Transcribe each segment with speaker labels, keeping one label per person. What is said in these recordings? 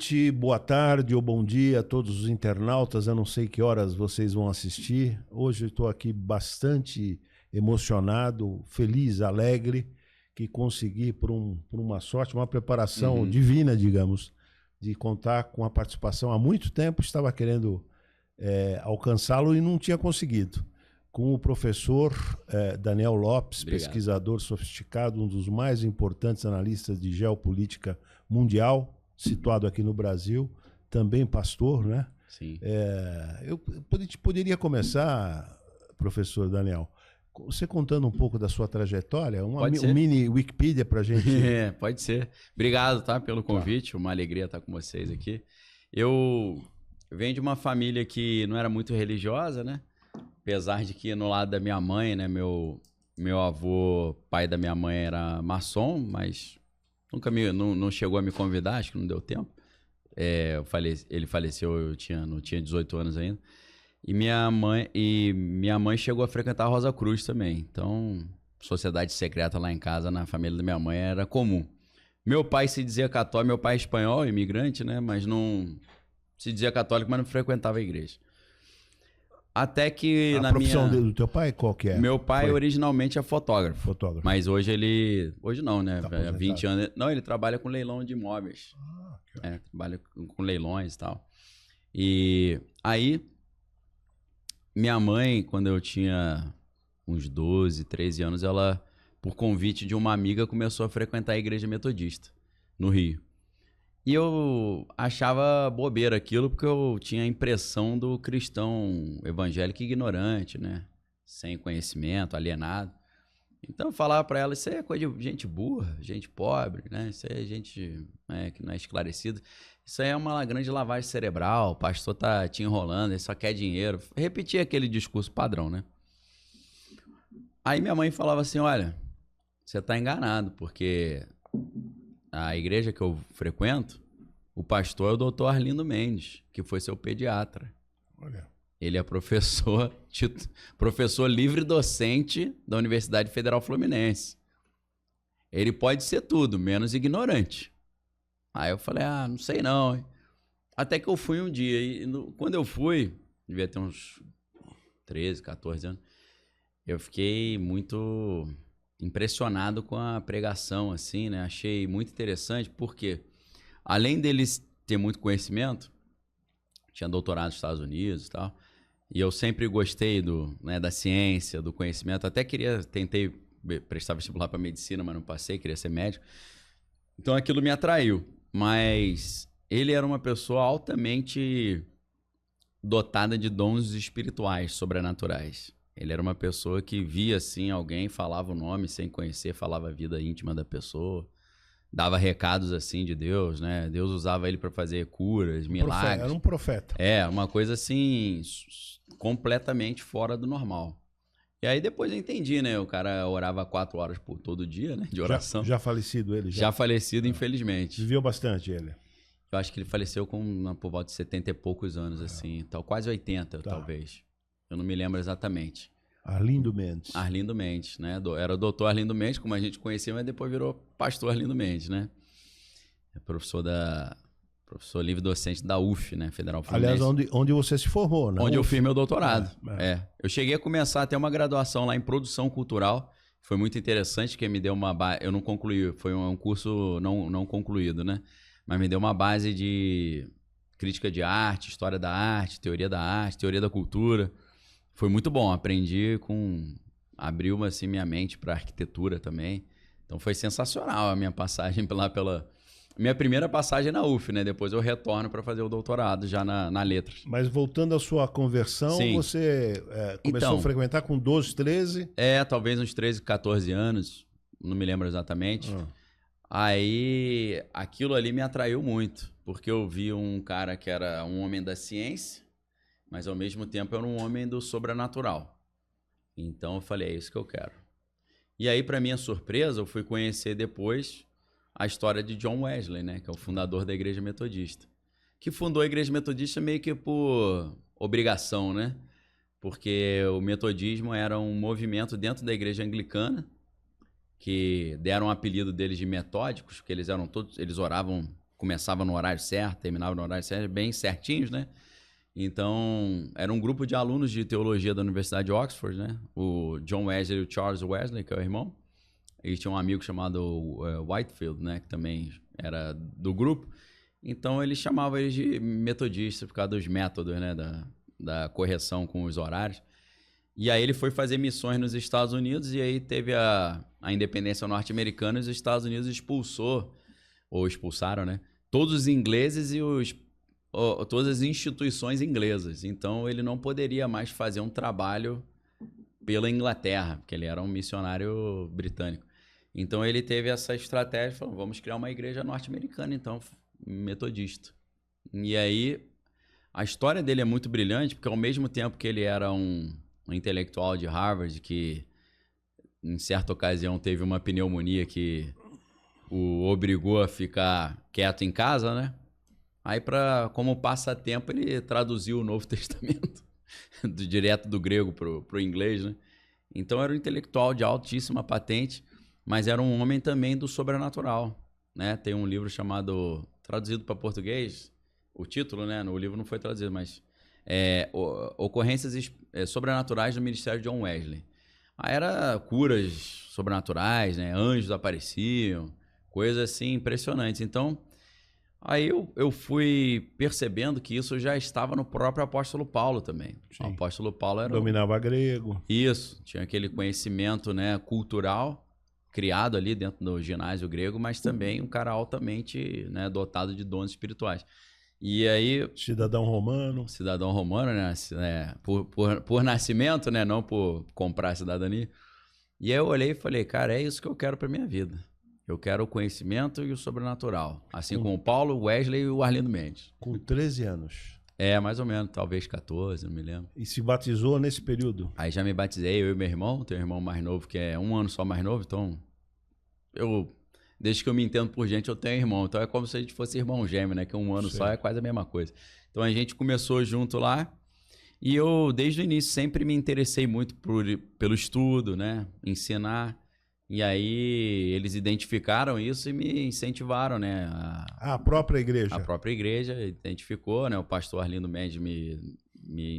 Speaker 1: noite, boa tarde ou bom dia a todos os internautas. Eu não sei que horas vocês vão assistir. Hoje eu estou aqui bastante emocionado, feliz, alegre, que consegui, por uma sorte, uma preparação divina, digamos, de contar com a participação. Há muito tempo estava querendo alcançá-lo e não tinha conseguido. Com o professor Daniel Lopes,
Speaker 2: Obrigado.
Speaker 1: Pesquisador sofisticado, um dos mais importantes analistas de geopolítica mundial, situado aqui no Brasil, também pastor, né?
Speaker 2: Sim.
Speaker 1: Eu poderia começar, professor Daniel, você contando um pouco da sua trajetória, um mini Wikipedia para a gente.
Speaker 2: Pode ser. Obrigado, tá, pelo convite, Uma alegria estar com vocês aqui. Eu venho de uma família que não era muito religiosa, né? Apesar de que no lado da minha mãe, né, meu avô, pai da minha mãe, era maçom, mas nunca não chegou a me convidar, acho que não deu tempo. Ele faleceu, não tinha 18 anos ainda. E minha mãe chegou a frequentar a Rosa Cruz também. Então, sociedade secreta lá em casa, na família da minha mãe, era comum. Meu pai se dizia católico, meu pai é espanhol, imigrante, né, mas não se dizia católico, mas não frequentava a igreja. Até que
Speaker 1: a profissão do teu pai qual que é?
Speaker 2: Meu pai originalmente é fotógrafo.
Speaker 1: Fotógrafo.
Speaker 2: Mas hoje não, né?
Speaker 1: Tá
Speaker 2: há 20 anos. Não, ele trabalha com leilão de imóveis. Trabalha com leilões e tal. E aí, minha mãe, quando eu tinha uns 12, 13 anos, ela, por convite de uma amiga, começou a frequentar a igreja metodista, no Rio. E eu achava bobeira aquilo, porque eu tinha a impressão do cristão evangélico ignorante, né? Sem conhecimento, alienado. Então eu falava para ela, isso é coisa de gente burra, gente pobre, né? Isso é gente que não é esclarecida. Isso aí é uma grande lavagem cerebral, o pastor tá te enrolando, ele só quer dinheiro. Repetia aquele discurso padrão, né? Aí minha mãe falava assim, olha, você tá enganado, porque a igreja que eu frequento, o pastor é o doutor Arlindo Mendes, que foi seu pediatra.
Speaker 1: Olha.
Speaker 2: Ele é professor livre docente da Universidade Federal Fluminense. Ele pode ser tudo, menos ignorante. Aí eu falei, não sei não. Até que eu fui um dia, e quando eu fui, devia ter uns 13, 14 anos, eu fiquei muito impressionado com a pregação, assim, né? Achei muito interessante, porque além deles ter muito conhecimento, tinha doutorado nos Estados Unidos e tal, e eu sempre gostei da ciência, do conhecimento, até tentei prestar vestibular para medicina, mas não passei, queria ser médico. Então aquilo me atraiu, mas ele era uma pessoa altamente dotada de dons espirituais, sobrenaturais. Ele era uma pessoa que via, assim, alguém, falava o nome sem conhecer, falava a vida íntima da pessoa, dava recados, assim, de Deus, né? Deus usava ele para fazer curas, milagres.
Speaker 1: Era um profeta.
Speaker 2: Uma coisa, assim, completamente fora do normal. E aí depois eu entendi, né? O cara orava 4 horas por todo dia, né? De oração.
Speaker 1: Já falecido ele?
Speaker 2: Já falecido, infelizmente.
Speaker 1: Viveu bastante ele?
Speaker 2: Eu acho que ele faleceu por volta de 70 e poucos anos, assim. Quase 80, talvez. Eu não me lembro exatamente.
Speaker 1: Arlindo Mendes.
Speaker 2: Arlindo Mendes, né? Era o doutor Arlindo Mendes, como a gente conhecia, mas depois virou pastor Arlindo Mendes, né? É professor livre docente da UF, né? Federal Fluminense.
Speaker 1: Aliás, onde você se formou, né?
Speaker 2: Onde eu fiz meu doutorado. Eu cheguei a começar a ter uma graduação lá em produção cultural. Foi muito interessante, que me deu uma base. Eu não concluí, foi um curso não concluído, né? Mas me deu uma base de crítica de arte, história da arte, teoria da cultura. Foi muito bom, abriu assim minha mente para arquitetura também. Então foi sensacional a minha passagem minha primeira passagem na UF, né? Depois eu retorno para fazer o doutorado já na letras.
Speaker 1: Mas voltando à sua conversão,
Speaker 2: Sim.
Speaker 1: Você começou a frequentar com 12, 13?
Speaker 2: Talvez uns 13, 14 anos, não me lembro exatamente. Aí aquilo ali me atraiu muito, porque eu vi um cara que era um homem da ciência, mas ao mesmo tempo era um homem do sobrenatural. Então eu falei, é isso que eu quero. E aí, para minha surpresa, eu fui conhecer depois a história de John Wesley, né, que é o fundador da Igreja Metodista. Que fundou a Igreja Metodista meio que por obrigação, né? Porque o metodismo era um movimento dentro da Igreja Anglicana, que deram o apelido deles de metódicos, porque eles oravam começava no horário certo, terminava no horário certo, bem certinhos, né? Então, era um grupo de alunos de teologia da Universidade de Oxford, né? O John Wesley e o Charles Wesley, que é o irmão. E tinha um amigo chamado Whitefield, né? Que também era do grupo. Então, ele chamava eles de metodistas por causa dos métodos, né? Da correção com os horários. E aí ele foi fazer missões nos Estados Unidos e aí teve a independência norte-americana e os Estados Unidos expulsaram, né? Todos os ingleses e todas as instituições inglesas. Então, ele não poderia mais fazer um trabalho pela Inglaterra, porque ele era um missionário britânico. Então, ele teve essa estratégia, falou, vamos criar uma igreja norte-americana, então, metodista. E aí, a história dele é muito brilhante, porque ao mesmo tempo que ele era um intelectual de Harvard, que em certa ocasião teve uma pneumonia que o obrigou a ficar quieto em casa, né? Aí, como passatempo, ele traduziu o Novo Testamento direto do grego pro inglês, né? Então, era um intelectual de altíssima patente, mas era um homem também do sobrenatural, né? Tem um livro chamado, traduzido para português, o título, né? No livro não foi traduzido, mas Ocorrências Sobrenaturais do Ministério de John Wesley. Aí era curas sobrenaturais, né? Anjos apareciam, coisas assim impressionantes. Então, aí eu fui percebendo que isso já estava no próprio apóstolo Paulo também. Sim. O apóstolo Paulo
Speaker 1: dominava grego.
Speaker 2: Isso, tinha aquele conhecimento, né, cultural criado ali dentro do ginásio grego, mas também um cara altamente, né, dotado de dons espirituais. E aí...
Speaker 1: Cidadão romano,
Speaker 2: né, por nascimento, né, não por comprar cidadania. E aí eu olhei e falei, cara, é isso que eu quero para minha vida. Eu quero o conhecimento e o sobrenatural. Assim como o Paulo, o Wesley e o Arlindo Mendes.
Speaker 1: Com 13 anos.
Speaker 2: Mais ou menos. Talvez 14, não me lembro.
Speaker 1: E se batizou nesse período?
Speaker 2: Aí já me batizei, eu e meu irmão. Tenho um irmão mais novo, que é 1 ano só mais novo. Então, desde que eu me entendo por gente, eu tenho irmão. Então é como se a gente fosse irmão gêmeo, né? Que 1 ano só é quase a mesma coisa. Então a gente começou junto lá. E eu, desde o início, sempre me interessei muito pelo estudo, né? Ensinar. E aí eles identificaram isso e me incentivaram, né?
Speaker 1: A própria igreja?
Speaker 2: A própria igreja identificou, né? O pastor Arlindo Mendes me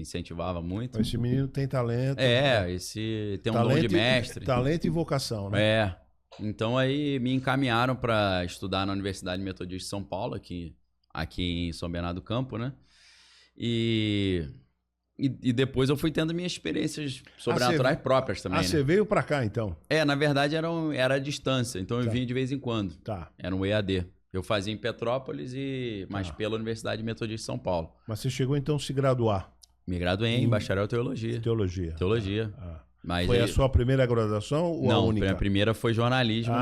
Speaker 2: incentivava muito.
Speaker 1: Esse menino tem talento.
Speaker 2: Esse tem um dom de mestre.
Speaker 1: Talento e vocação, né?
Speaker 2: Então aí me encaminharam para estudar na Universidade Metodista de São Paulo, aqui em São Bernardo do Campo, né? E depois eu fui tendo minhas experiências sobrenaturais próprias também.
Speaker 1: Você veio pra cá, então?
Speaker 2: Na verdade era a distância, então eu vinha de vez em quando. Era um EAD. Eu fazia em Petrópolis, mas pela Universidade Metodista de São Paulo.
Speaker 1: Mas você chegou então a se graduar?
Speaker 2: Me graduei em bacharel em Teologia. Teologia.
Speaker 1: Mas foi a sua primeira graduação ou a única?
Speaker 2: Não, a primeira foi jornalismo,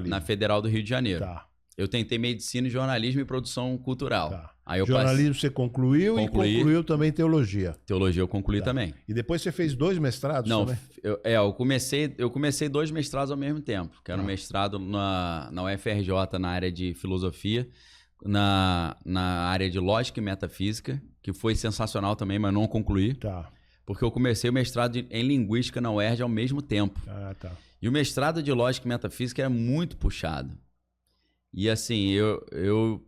Speaker 2: na Federal do Rio de Janeiro. Eu tentei medicina, jornalismo e produção cultural. Aí
Speaker 1: jornalismo você concluiu e concluiu também teologia.
Speaker 2: Teologia eu concluí também.
Speaker 1: E depois você fez 2 mestrados também?
Speaker 2: Eu comecei 2 mestrados ao mesmo tempo. Que era um mestrado na UFRJ na área de filosofia, na área de lógica e metafísica, que foi sensacional também, mas não concluí. Porque eu comecei o mestrado em linguística na UERJ ao mesmo tempo. E o mestrado de lógica e metafísica era muito puxado. E assim, eu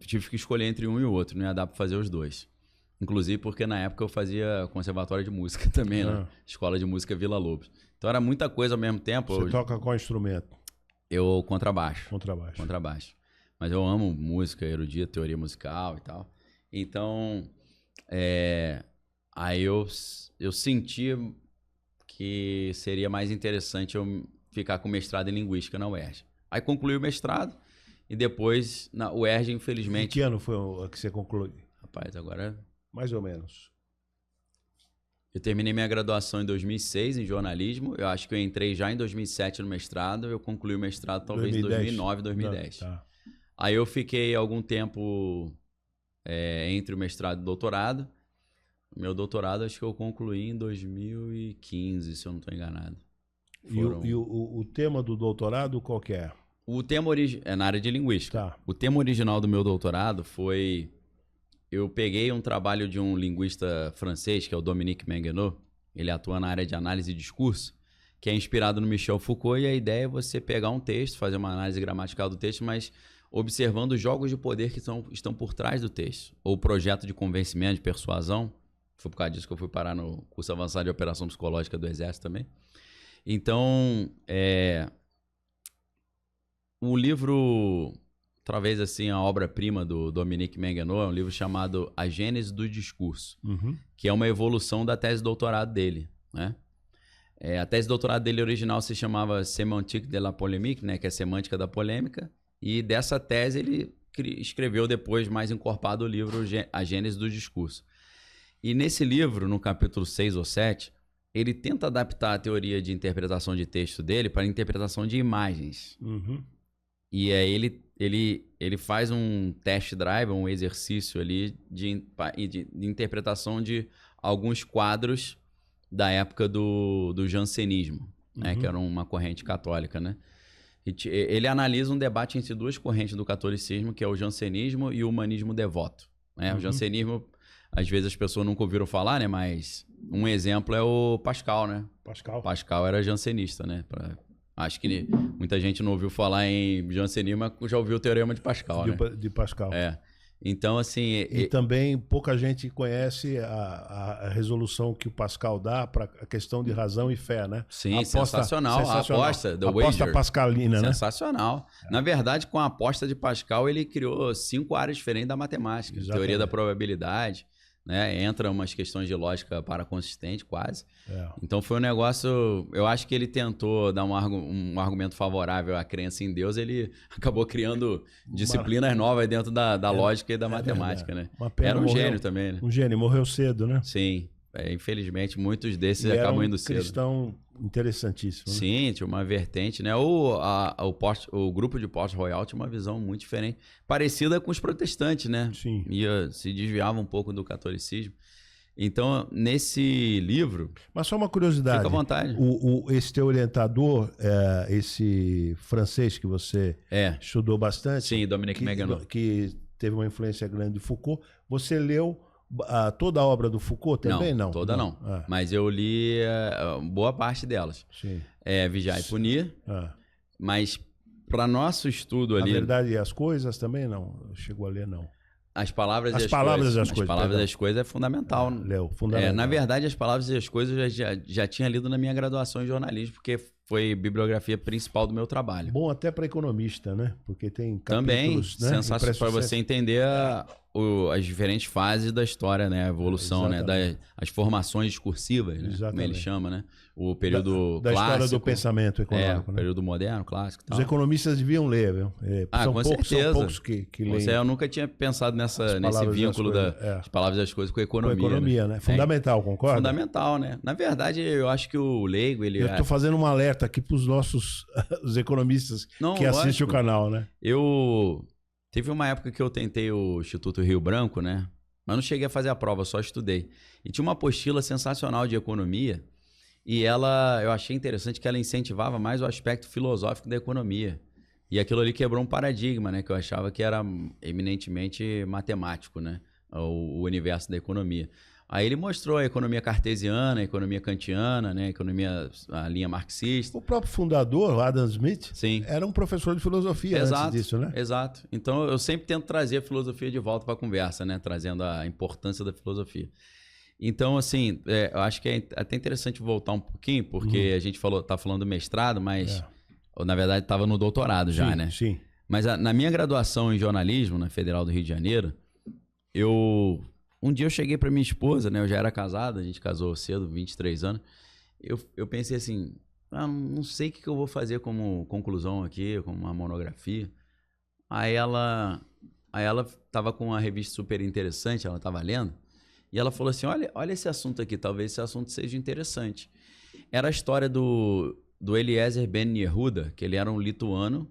Speaker 2: tive que escolher entre um e o outro, não ia dar para fazer os 2. Inclusive porque na época eu fazia conservatório de música também, né? Escola de Música Vila Lobos. Então era muita coisa ao mesmo tempo.
Speaker 1: Você toca qual instrumento?
Speaker 2: Eu contrabaixo.
Speaker 1: Contrabaixo.
Speaker 2: Mas eu amo música, erudita, teoria musical e tal. Então, aí eu senti que seria mais interessante eu ficar com mestrado em linguística na UERJ. Aí concluí o mestrado e depois na UERJ, infelizmente...
Speaker 1: Em que ano foi que você concluiu?
Speaker 2: Rapaz, agora...
Speaker 1: Mais ou menos.
Speaker 2: Eu terminei minha graduação em 2006 em jornalismo. Eu acho que eu entrei já em 2007 no mestrado. Eu concluí o mestrado talvez em 2009, 2010. Aí eu fiquei algum tempo entre o mestrado e o doutorado. Meu doutorado acho que eu concluí em 2015, se eu não estou enganado.
Speaker 1: E o tema do doutorado qual que é?
Speaker 2: O tema é na área de linguística. O tema original do meu doutorado foi... Eu peguei um trabalho de um linguista francês, que é o Dominique Menguenot. Ele atua na área de análise de discurso, que é inspirado no Michel Foucault. E a ideia é você pegar um texto, fazer uma análise gramatical do texto, mas observando os jogos de poder que estão por trás do texto, ou o projeto de convencimento, de persuasão. Foi por causa disso que eu fui parar no curso avançado de operação psicológica do Exército também. Então, o livro, talvez assim, a obra-prima do Dominique Mengenot, é um livro chamado A Gênese do Discurso, que é uma evolução da tese de doutorado dele, né? A tese de doutorado dele original se chamava Sémantique de la Polémique, né? Que é semântica da polêmica, e dessa tese ele escreveu depois, mais encorpado, o livro A Gênese do Discurso. E nesse livro, no capítulo 6 ou 7, ele tenta adaptar a teoria de interpretação de texto dele para a interpretação de imagens. E aí ele faz um test drive, um exercício ali de interpretação de alguns quadros da época do jansenismo, né, que era uma corrente católica, né? Ele analisa um debate entre duas correntes do catolicismo, que é o jansenismo e o humanismo devoto, né? O jansenismo, às vezes as pessoas nunca ouviram falar, né? Mas um exemplo é o Pascal, né? Pascal era jansenista, né? Acho que muita gente não ouviu falar em jansenismo, mas já ouviu o teorema de Pascal, né?
Speaker 1: De Pascal.
Speaker 2: Então, assim...
Speaker 1: E também pouca gente conhece a resolução que o Pascal dá para a questão de razão e fé, né?
Speaker 2: Sim, sensacional. A aposta, the wager.
Speaker 1: Aposta pascalina, né?
Speaker 2: Sensacional. Na verdade, com a aposta de Pascal, ele criou 5 áreas diferentes da matemática. Exatamente. Teoria da probabilidade, né? Entra umas questões de lógica paraconsistente, quase. Então foi um negócio... Eu acho que ele tentou dar um argumento favorável à crença em Deus, ele acabou criando disciplinas novas dentro da lógica e da matemática, né? Era um gênio também, né?
Speaker 1: Um gênio, morreu cedo, né?
Speaker 2: Sim. Infelizmente, muitos desses acabam indo cedo.
Speaker 1: Cristão interessantíssimo. Né?
Speaker 2: Sim, tinha uma vertente, né? O grupo de Port-Royal tinha uma visão muito diferente, parecida com os protestantes, né?
Speaker 1: Sim.
Speaker 2: Se desviava um pouco do catolicismo. Então, nesse livro...
Speaker 1: Mas só uma curiosidade.
Speaker 2: Fica à vontade.
Speaker 1: Esse teu orientador, esse francês que você estudou bastante...
Speaker 2: Sim, Dominique Mengenot.
Speaker 1: Que teve uma influência grande de Foucault. Você leu toda a obra do Foucault também? Não,
Speaker 2: toda não. Mas eu li boa parte delas.
Speaker 1: Sim.
Speaker 2: Vigiar e Punir. Mas para nosso estudo ali...
Speaker 1: A Verdade e as Coisas também não. Chegou a ler, não.
Speaker 2: As Palavras e as
Speaker 1: Palavras
Speaker 2: Coisas.
Speaker 1: As Coisas.
Speaker 2: As Palavras e as Coisas é fundamental.
Speaker 1: Leu, fundamental.
Speaker 2: Na verdade, As Palavras e as Coisas eu já tinha lido na minha graduação em jornalismo, porque foi bibliografia principal do meu trabalho.
Speaker 1: Bom até para economista, né? Porque tem
Speaker 2: também,
Speaker 1: capítulos... Também, né?
Speaker 2: Sensacional para você entender as diferentes fases da história, né? A evolução, né? As formações discursivas, né? Como ele chama, né? O período
Speaker 1: da
Speaker 2: clássico.
Speaker 1: História do pensamento econômico.
Speaker 2: O período moderno, clássico.
Speaker 1: Os economistas deviam ler, viu?
Speaker 2: São com certeza.
Speaker 1: São poucos que leem.
Speaker 2: Eu nunca tinha pensado nesse vínculo das palavras e das coisas com a economia.
Speaker 1: Com a economia, né? Fundamental, concorda?
Speaker 2: Fundamental, né? Na verdade, eu acho que o leigo, ele...
Speaker 1: Eu estou fazendo um alerta aqui para os nossos os economistas que assistem o canal, né?
Speaker 2: Teve uma época que eu tentei o Instituto Rio Branco, né? Mas não cheguei a fazer a prova, só estudei. E tinha uma apostila sensacional de economia e eu achei interessante que ela incentivava mais o aspecto filosófico da economia. E aquilo ali quebrou um paradigma, né? Que eu achava que era eminentemente matemático, né? O universo da economia. Aí ele mostrou a economia cartesiana, a economia kantiana, né? A linha marxista.
Speaker 1: O próprio fundador, o Adam Smith, era um professor de filosofia antes disso, né?
Speaker 2: Exato. Então eu sempre tento trazer a filosofia de volta para a conversa, né? Trazendo a importância da filosofia. Então, assim, eu acho que é até interessante voltar um pouquinho, porque a gente tá falando do mestrado, mas na verdade estava no doutorado já, né?
Speaker 1: Sim.
Speaker 2: Mas na minha graduação em jornalismo, na Federal do Rio de Janeiro, um dia eu cheguei para minha esposa, né? Eu já era casado, a gente casou cedo, 23 anos. Eu pensei assim, não sei o que eu vou fazer como conclusão aqui, como uma monografia. Aí ela estava com uma revista super interessante, ela estava lendo, e ela falou assim, olha esse assunto aqui, talvez esse assunto seja interessante. Era a história do Eliezer Ben Yehuda, que ele era um lituano,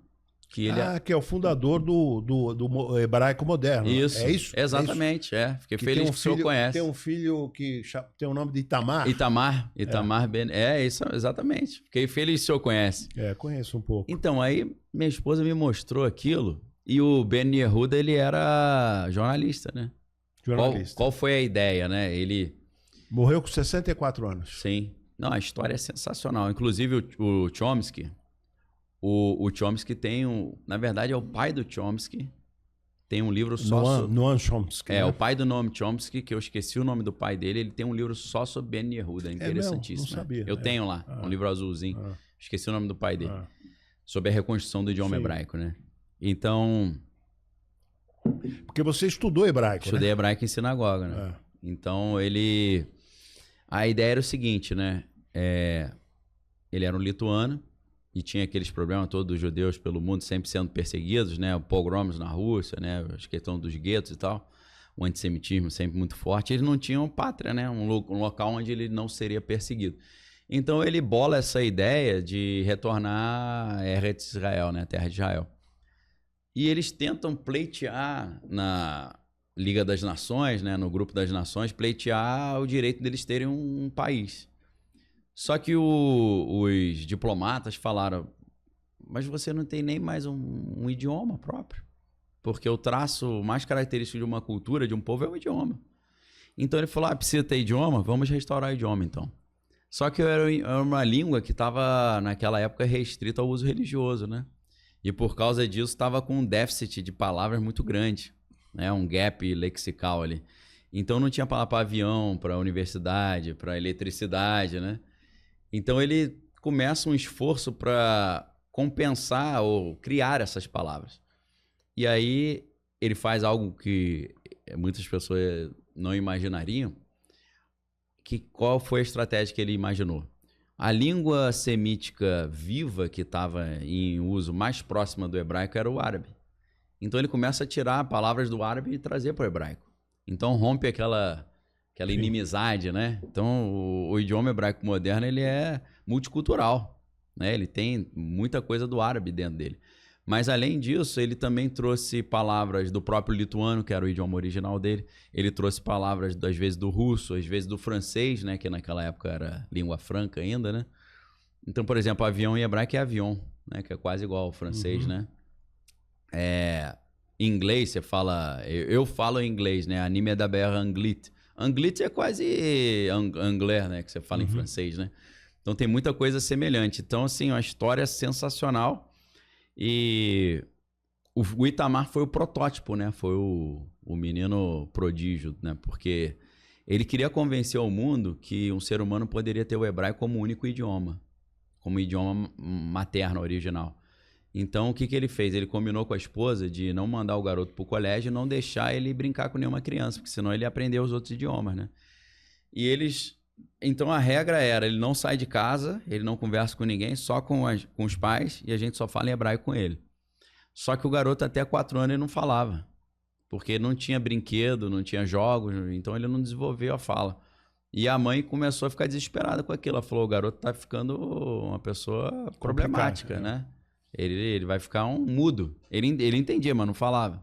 Speaker 2: que é
Speaker 1: o fundador do hebraico moderno.
Speaker 2: Isso,
Speaker 1: é isso?
Speaker 2: Exatamente, Fiquei feliz que o senhor conhece.
Speaker 1: Tem um filho que tem o nome de Itamar.
Speaker 2: Itamar Ben... isso, exatamente. Fiquei feliz que o senhor conhece.
Speaker 1: Conheço um pouco.
Speaker 2: Então, aí minha esposa me mostrou aquilo, e o Ben Yehuda, ele era jornalista, né?
Speaker 1: Jornalista.
Speaker 2: Qual foi a ideia, né? Ele...
Speaker 1: Morreu com 64 anos.
Speaker 2: Sim. Não, a história é sensacional. Inclusive, o Chomsky... O Chomsky tem na verdade, é o pai do Chomsky. Tem um livro só
Speaker 1: Noam Chomsky.
Speaker 2: o pai do Noam Chomsky, que eu esqueci o nome do pai dele, ele tem um livro só sobre Ben Yehuda, interessantíssimo.
Speaker 1: Não sabia.
Speaker 2: Eu tenho lá, um livro azulzinho. Esqueci o nome do pai dele. Sobre a reconstrução do idioma hebraico, né? Então...
Speaker 1: Porque você estudou hebraico,
Speaker 2: Estudei hebraico em sinagoga, né? Então, ele... A ideia era o seguinte, né? Ele era um lituano e tinha aqueles problemas todos dos judeus pelo mundo sempre sendo perseguidos, né? Pogroms na Rússia, né? A questão dos guetos e tal. O antissemitismo sempre muito forte. Eles não tinham pátria, né? Um local onde ele não seria perseguido. Então, ele bola essa ideia de retornar a Eretz Israel, né? A terra de Israel. E eles tentam pleitear na Liga das Nações, né? No Grupo das Nações, pleitear o direito deles terem um país. Só que os diplomatas falaram, mas você não tem nem mais um idioma próprio. Porque o traço mais característico de uma cultura, de um povo, é o idioma. Então ele falou, precisa ter idioma? Vamos restaurar o idioma, então. Só que era uma língua que estava, naquela época, restrita ao uso religioso, né? E por causa disso estava com um déficit de palavras muito grande, né? Um gap lexical ali. Então não tinha palavra para avião, para universidade, para eletricidade, né? Então ele começa um esforço para compensar ou criar essas palavras. E aí ele faz algo que muitas pessoas não imaginariam. Qual foi a estratégia que ele imaginou? A língua semítica viva que estava em uso mais próxima do hebraico era o árabe. Então ele começa a tirar palavras do árabe e trazer para o hebraico. Então rompe aquela inimizade, né? Então o idioma hebraico moderno ele é multicultural, né? Ele tem muita coisa do árabe dentro dele. Mas, além disso, ele também trouxe palavras do próprio lituano, que era o idioma original dele. Ele trouxe palavras, às vezes, do russo, às vezes do francês, né? Que naquela época era língua franca ainda, né? Então, por exemplo, avião em hebraico é avion, né? Que é quase igual ao francês, né? Em inglês, você fala... Eu falo em inglês, né? Anime da berra anglit. Anglit é quase anglais, né? Que você fala em francês, né? Então, tem muita coisa semelhante. Então, assim, uma história sensacional. E o Itamar foi o protótipo, né? Foi o menino prodígio, né? Porque ele queria convencer ao mundo que um ser humano poderia ter o hebraico como único idioma, como idioma materno, original. Então, o que ele fez? Ele combinou com a esposa de não mandar o garoto para o colégio e não deixar ele brincar com nenhuma criança, porque senão ele ia aprender os outros idiomas, né? E eles... Então, a regra era, ele não sai de casa, ele não conversa com ninguém, só com os pais, e a gente só fala em hebraico com ele. Só que o garoto até 4 anos ele não falava, porque não tinha brinquedo, não tinha jogos, então ele não desenvolveu a fala. E a mãe começou a ficar desesperada com aquilo. Ela falou, o garoto tá ficando uma pessoa problemática, né? Ele vai ficar um mudo. Ele entendia, mas não falava.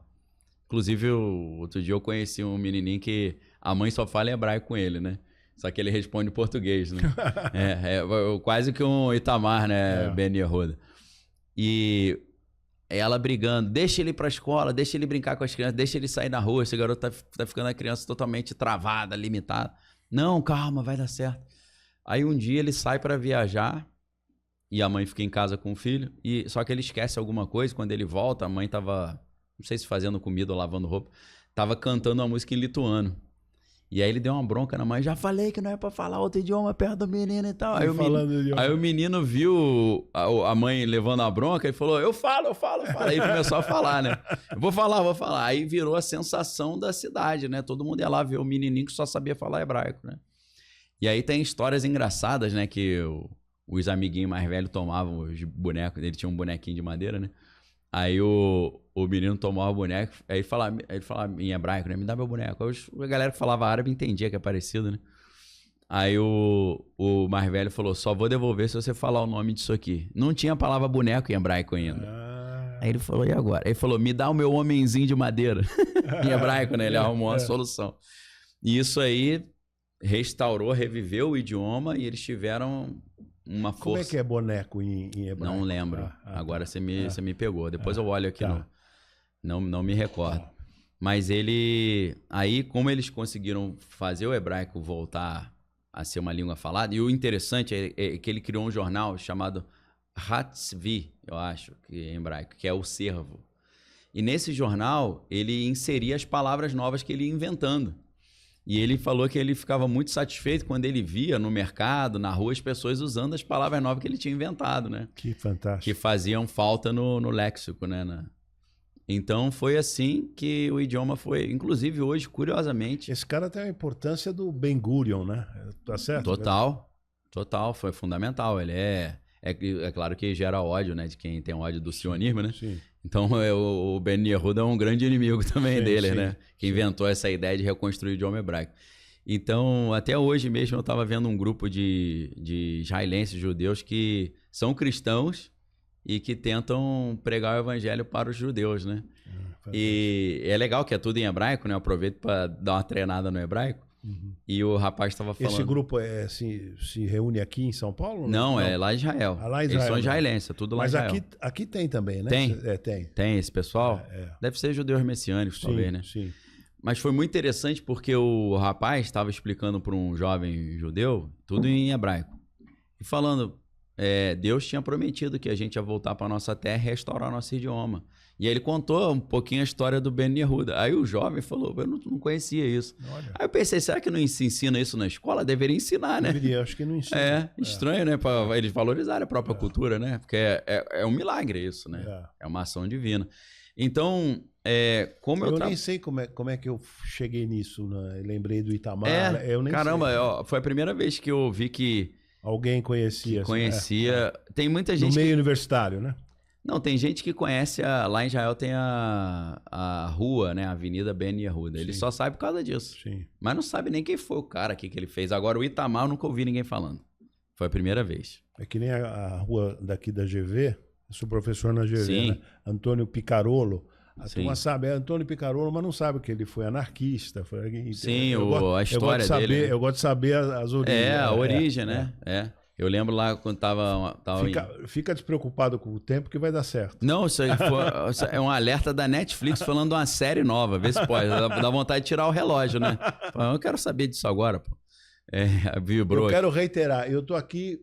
Speaker 2: Inclusive, outro dia eu conheci um menininho que a mãe só fala em hebraico com ele, né? Só que ele responde em português, né? Quase que um Itamar, né? Ben Yehuda. E ela brigando, deixa ele ir pra escola, deixa ele brincar com as crianças, deixa ele sair na rua, esse garoto tá ficando a criança totalmente travada, limitada. Não, calma, vai dar certo. Aí um dia ele sai para viajar e a mãe fica em casa com o filho, só que ele esquece alguma coisa, quando ele volta, a mãe tava, não sei se fazendo comida ou lavando roupa, tava cantando uma música em lituano. E aí ele deu uma bronca na mãe, já falei que não é pra falar outro idioma perto do menino e tal. Aí o menino viu a mãe levando a bronca e falou, eu falo. Aí começou a falar, né? Vou falar. Aí virou a sensação da cidade, né? Todo mundo ia lá ver o menininho que só sabia falar hebraico, né? E aí tem histórias engraçadas, né? Que os amiguinhos mais velhos tomavam os bonecos, ele tinha um bonequinho de madeira, né? Aí o menino tomava o boneco, aí ele falava em hebraico, né? Me dá meu boneco. Aí a galera que falava árabe entendia que é parecido, né? Aí o mais velho falou, só vou devolver se você falar o nome disso aqui. Não tinha a palavra boneco em hebraico ainda. Aí ele falou, e agora? Aí ele falou, me dá o meu homenzinho de madeira. Em hebraico, né? Ele arrumou uma solução. E isso aí restaurou, reviveu o idioma e eles tiveram... uma força.
Speaker 1: Como é que é boneco em hebraico?
Speaker 2: Não lembro. Agora você me pegou. Depois eu olho aqui. Não me recordo. Mas aí, como eles conseguiram fazer o hebraico voltar a ser uma língua falada, e o interessante é que ele criou um jornal chamado Hatzvi, eu acho, que é em hebraico, que é o servo. E nesse jornal, ele inseria as palavras novas que ele ia inventando. E ele falou que ele ficava muito satisfeito quando ele via no mercado, na rua, as pessoas usando as palavras novas que ele tinha inventado, né?
Speaker 1: Que fantástico.
Speaker 2: Que faziam falta no léxico, né? Então, foi assim que o idioma foi... Inclusive, hoje, curiosamente...
Speaker 1: Esse cara tem a importância do Ben Gurion, né? Tá certo?
Speaker 2: Total, foi fundamental. Ele é claro que gera ódio, né? De quem tem ódio do sionismo, né?
Speaker 1: Sim.
Speaker 2: Então, o Ben Yehuda é um grande inimigo também dele, né? Que inventou essa ideia de reconstruir o idioma hebraico. Então, até hoje mesmo, eu estava vendo um grupo de israelenses judeus que são cristãos e que tentam pregar o evangelho para os judeus, né? E é legal que é tudo em hebraico, né? Eu aproveito para dar uma treinada no hebraico. Uhum. E o rapaz estava falando...
Speaker 1: Esse grupo se reúne aqui em São Paulo?
Speaker 2: Não, é lá em Israel.
Speaker 1: Lá em Israel.
Speaker 2: Eles são israelenses, é tudo lá em Israel.
Speaker 1: Mas aqui tem também, né?
Speaker 2: Tem? Tem esse pessoal? Deve ser judeus messiânicos, talvez, né?
Speaker 1: Sim.
Speaker 2: Mas foi muito interessante porque o rapaz estava explicando para um jovem judeu, tudo em hebraico. E falando, Deus tinha prometido que a gente ia voltar para a nossa terra e restaurar nosso idioma. E aí ele contou um pouquinho a história do Ben Yehuda. Aí o jovem falou, eu não conhecia isso. Olha. Aí eu pensei, será que não se ensina isso na escola? Deveria ensinar, né?
Speaker 1: Deveria, acho que não ensina.
Speaker 2: Estranho, né? Para eles valorizarem a própria cultura, né? Porque é um milagre isso, né? É uma ação divina. Então, como
Speaker 1: eu nem sei como é que eu cheguei nisso, né? Eu lembrei do Itamar. Eu nem
Speaker 2: caramba,
Speaker 1: sei.
Speaker 2: Foi a primeira vez que eu vi que...
Speaker 1: Alguém conhecia.
Speaker 2: Conhecia. Tem muita gente...
Speaker 1: No meio universitário, né?
Speaker 2: Não, tem gente que conhece, lá em Israel tem a rua, né? A Avenida Ben Yehuda. Ele só sabe por causa disso.
Speaker 1: Sim.
Speaker 2: Mas não sabe nem quem foi o cara aqui que ele fez. Agora, o Itamar eu nunca ouvi ninguém falando. Foi a primeira vez.
Speaker 1: É que nem a rua daqui da GV, eu sou professor na GV,
Speaker 2: Sim.
Speaker 1: Né? Antônio Picarolo. A
Speaker 2: Sim.
Speaker 1: turma sabe, é Antônio Picarolo, mas não sabe que ele foi anarquista.
Speaker 2: Sim, a história dele.
Speaker 1: Eu gosto de saber as origens.
Speaker 2: A origem, né? Eu lembro lá quando tava
Speaker 1: Fica despreocupado com o tempo que vai dar certo.
Speaker 2: Não, isso é um alerta da Netflix falando de uma série nova. Vê se pode. Dá vontade de tirar o relógio, né? Eu quero saber disso agora, pô. Vibrou.
Speaker 1: Eu quero reiterar, eu tô aqui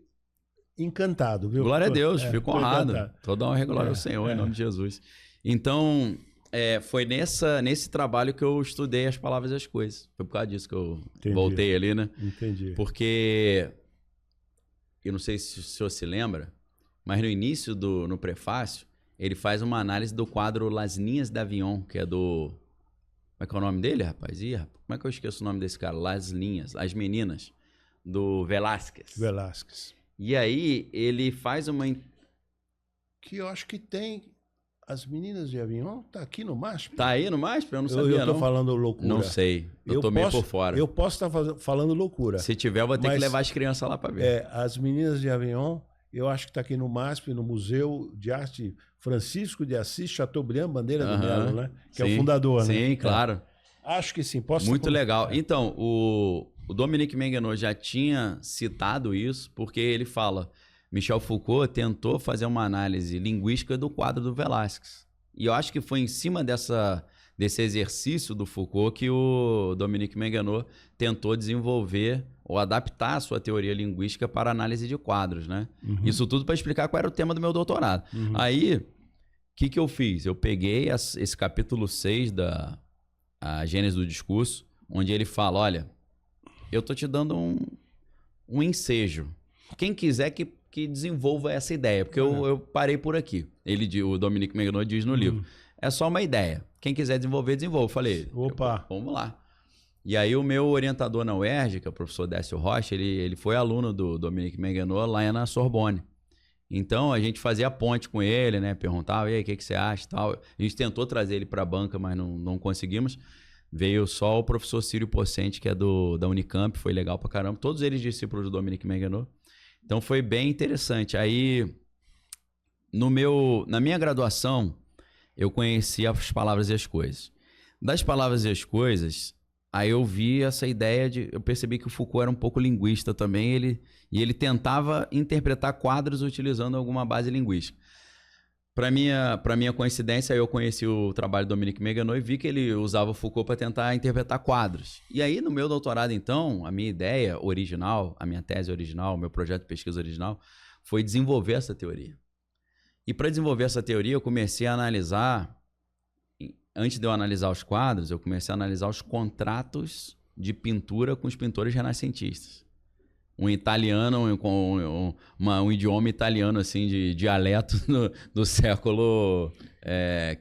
Speaker 1: encantado, viu?
Speaker 2: Glória a Deus, fico honrado. Toda honra e glória ao Senhor, em nome de Jesus. Então, foi nesse trabalho que eu estudei as palavras e as coisas. Foi por causa disso que eu voltei ali, né?
Speaker 1: Entendi.
Speaker 2: Porque... Eu não sei se o senhor se lembra, mas no início, no prefácio, ele faz uma análise do quadro Las Linhas d'Avion, que é do... Como é que é o nome dele, rapaz? Como é que eu esqueço o nome desse cara? Las Linhas, As Meninas, do Velázquez. E aí, ele faz uma...
Speaker 1: Que eu acho que tem... As Meninas de Avião, tá aqui no MASP?
Speaker 2: Tá aí no MASP? Eu não sabia,
Speaker 1: Eu tô falando loucura.
Speaker 2: Não sei, eu tô meio por fora.
Speaker 1: Eu posso estar falando loucura.
Speaker 2: Se tiver, eu vou ter que levar as crianças lá para ver.
Speaker 1: As Meninas de Avião, eu acho que tá aqui no MASP, no Museu de Arte Francisco de Assis Chateaubriand Bandeira do Melo, né? Que é o fundador, né?
Speaker 2: Sim, claro.
Speaker 1: Acho que sim. Posso
Speaker 2: Muito legal. Então, o Dominique Mengenot já tinha citado isso, porque ele fala... Michel Foucault tentou fazer uma análise linguística do quadro do Velázquez. E eu acho que foi em cima desse exercício do Foucault que o Dominique Mengenot tentou desenvolver ou adaptar a sua teoria linguística para a análise de quadros, né? Uhum. Isso tudo para explicar qual era o tema do meu doutorado. Uhum. Aí, o que eu fiz? Eu peguei esse capítulo 6 a Gênese do Discurso, onde ele fala, olha, eu estou te dando um ensejo. Quem quiser que desenvolva essa ideia, porque eu parei por aqui. O Dominique Mengenot diz no livro, é só uma ideia. Quem quiser desenvolver, desenvolva. Eu falei,
Speaker 1: opa,
Speaker 2: vamos lá. E aí o meu orientador na UERJ, que é o professor Décio Rocha, ele foi aluno do Dominique Mengenot lá na Sorbonne. Então a gente fazia ponte com ele, né? Perguntava, e aí, o que você acha e tal. A gente tentou trazer ele para a banca, mas não conseguimos. Veio só o professor Círio Pocente, que é da Unicamp, foi legal pra caramba. Todos eles discípulos do Dominique Mengenot. Então foi bem interessante. Aí, na minha graduação, eu conheci as palavras e as coisas. Das palavras e as coisas, aí eu vi essa ideia eu percebi que o Foucault era um pouco linguista também, e ele tentava interpretar quadros utilizando alguma base linguística. Para minha coincidência, eu conheci o trabalho do Dominique Mengenot e vi que ele usava o Foucault para tentar interpretar quadros. E aí, no meu doutorado, então, a minha ideia original, a minha tese original, o meu projeto de pesquisa original, foi desenvolver essa teoria. E para desenvolver essa teoria, eu comecei a analisar, antes de eu analisar os quadros, eu comecei a analisar os contratos de pintura com os pintores renascentistas. Um italiano, um idioma italiano, assim, de dialeto do século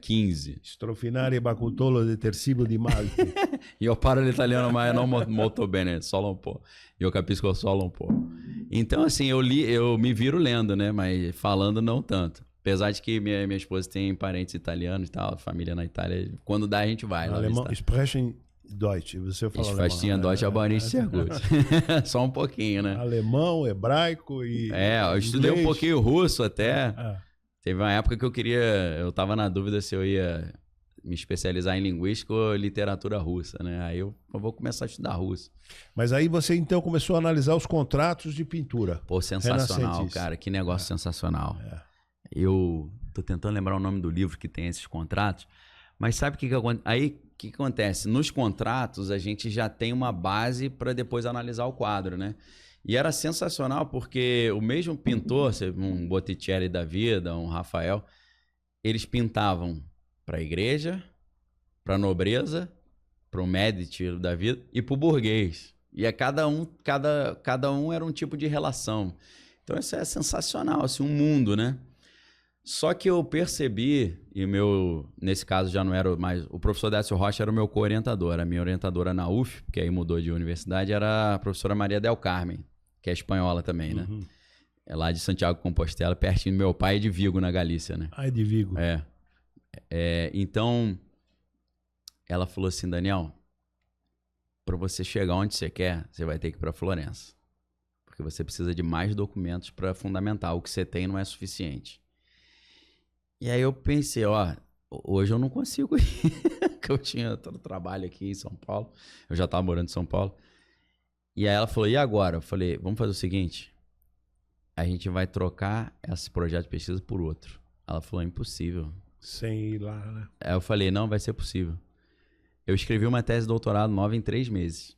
Speaker 2: XV.
Speaker 1: Strofinare Bacultolo de Tersibo di Malte.
Speaker 2: Io parlo l'italiano, ma non molto bene, solo un po'. Io capisco solo un po'. Então, assim, eu me viro lendo, né? Mas falando não tanto. Apesar de que minha esposa tem parentes italianos e tal, família na Itália. Quando dá, a gente vai lá
Speaker 1: Alemão,
Speaker 2: visitar.
Speaker 1: sprechen Deutsch. Você fala
Speaker 2: Ich verstehe Deutsch, aber nicht sehr gut. Só um pouquinho, né?
Speaker 1: Alemão, hebraico e
Speaker 2: eu estudei um pouquinho russo até. Teve uma época que eu tava na dúvida se eu ia me especializar em linguística ou literatura russa, né? Aí eu vou começar a estudar russo.
Speaker 1: Mas aí você então começou a analisar os contratos de pintura.
Speaker 2: Pô, sensacional, cara. Que negócio sensacional. Eu tô tentando lembrar o nome do livro que tem esses contratos, mas sabe o que acontece? Aí, o que acontece? Nos contratos, a gente já tem uma base para depois analisar o quadro, né? E era sensacional porque o mesmo pintor, um Botticelli da vida, um Rafael, eles pintavam para a igreja, para a nobreza, para o Medici da vida e para o burguês. E cada um era um tipo de relação. Então isso é sensacional, assim, um mundo, né? Só que eu percebi, e nesse caso já não era mais, o professor Décio Rocha era o meu co-orientador, a minha orientadora na UF, que aí mudou de universidade, era a professora Maria del Carmen, que é espanhola também, né? É lá de Santiago de Compostela, pertinho do meu pai e de Vigo, na Galícia, né?
Speaker 1: Ah, é de Vigo.
Speaker 2: Então, ela falou assim, Daniel, para você chegar onde você quer, você vai ter que ir para Florença. Porque você precisa de mais documentos para fundamentar. O que você tem não é suficiente. E aí eu pensei, hoje eu não consigo ir, porque eu tinha todo o trabalho aqui em São Paulo, eu já estava morando em São Paulo. E aí ela falou, e agora? Eu falei, vamos fazer o seguinte, a gente vai trocar esse projeto de pesquisa por outro. Ela falou, impossível.
Speaker 1: Sem ir lá, né?
Speaker 2: Aí eu falei, não, vai ser possível. Eu escrevi uma tese de doutorado nova em 3 meses,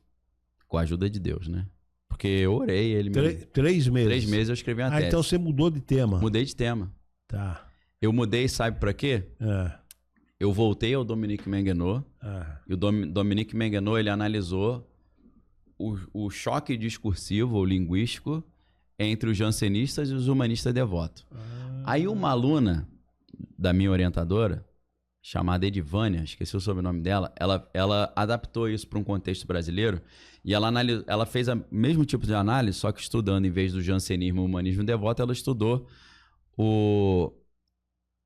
Speaker 2: com a ajuda de Deus, né? Porque eu orei, ele me...
Speaker 1: 3 meses?
Speaker 2: 3 meses eu escrevi uma tese.
Speaker 1: Então você mudou de tema.
Speaker 2: Mudei de tema.
Speaker 1: Tá.
Speaker 2: Eu mudei, sabe pra quê? Eu voltei ao Dominique Menguenot. E o Dominique Menguenot, ele analisou o choque discursivo ou linguístico entre os jansenistas e os humanistas devotos. Aí uma aluna da minha orientadora, chamada Edivânia, esqueci o sobrenome dela, ela adaptou isso para um contexto brasileiro e ela fez o mesmo tipo de análise, só que estudando, em vez do jansenismo e o humanismo devoto, ela estudou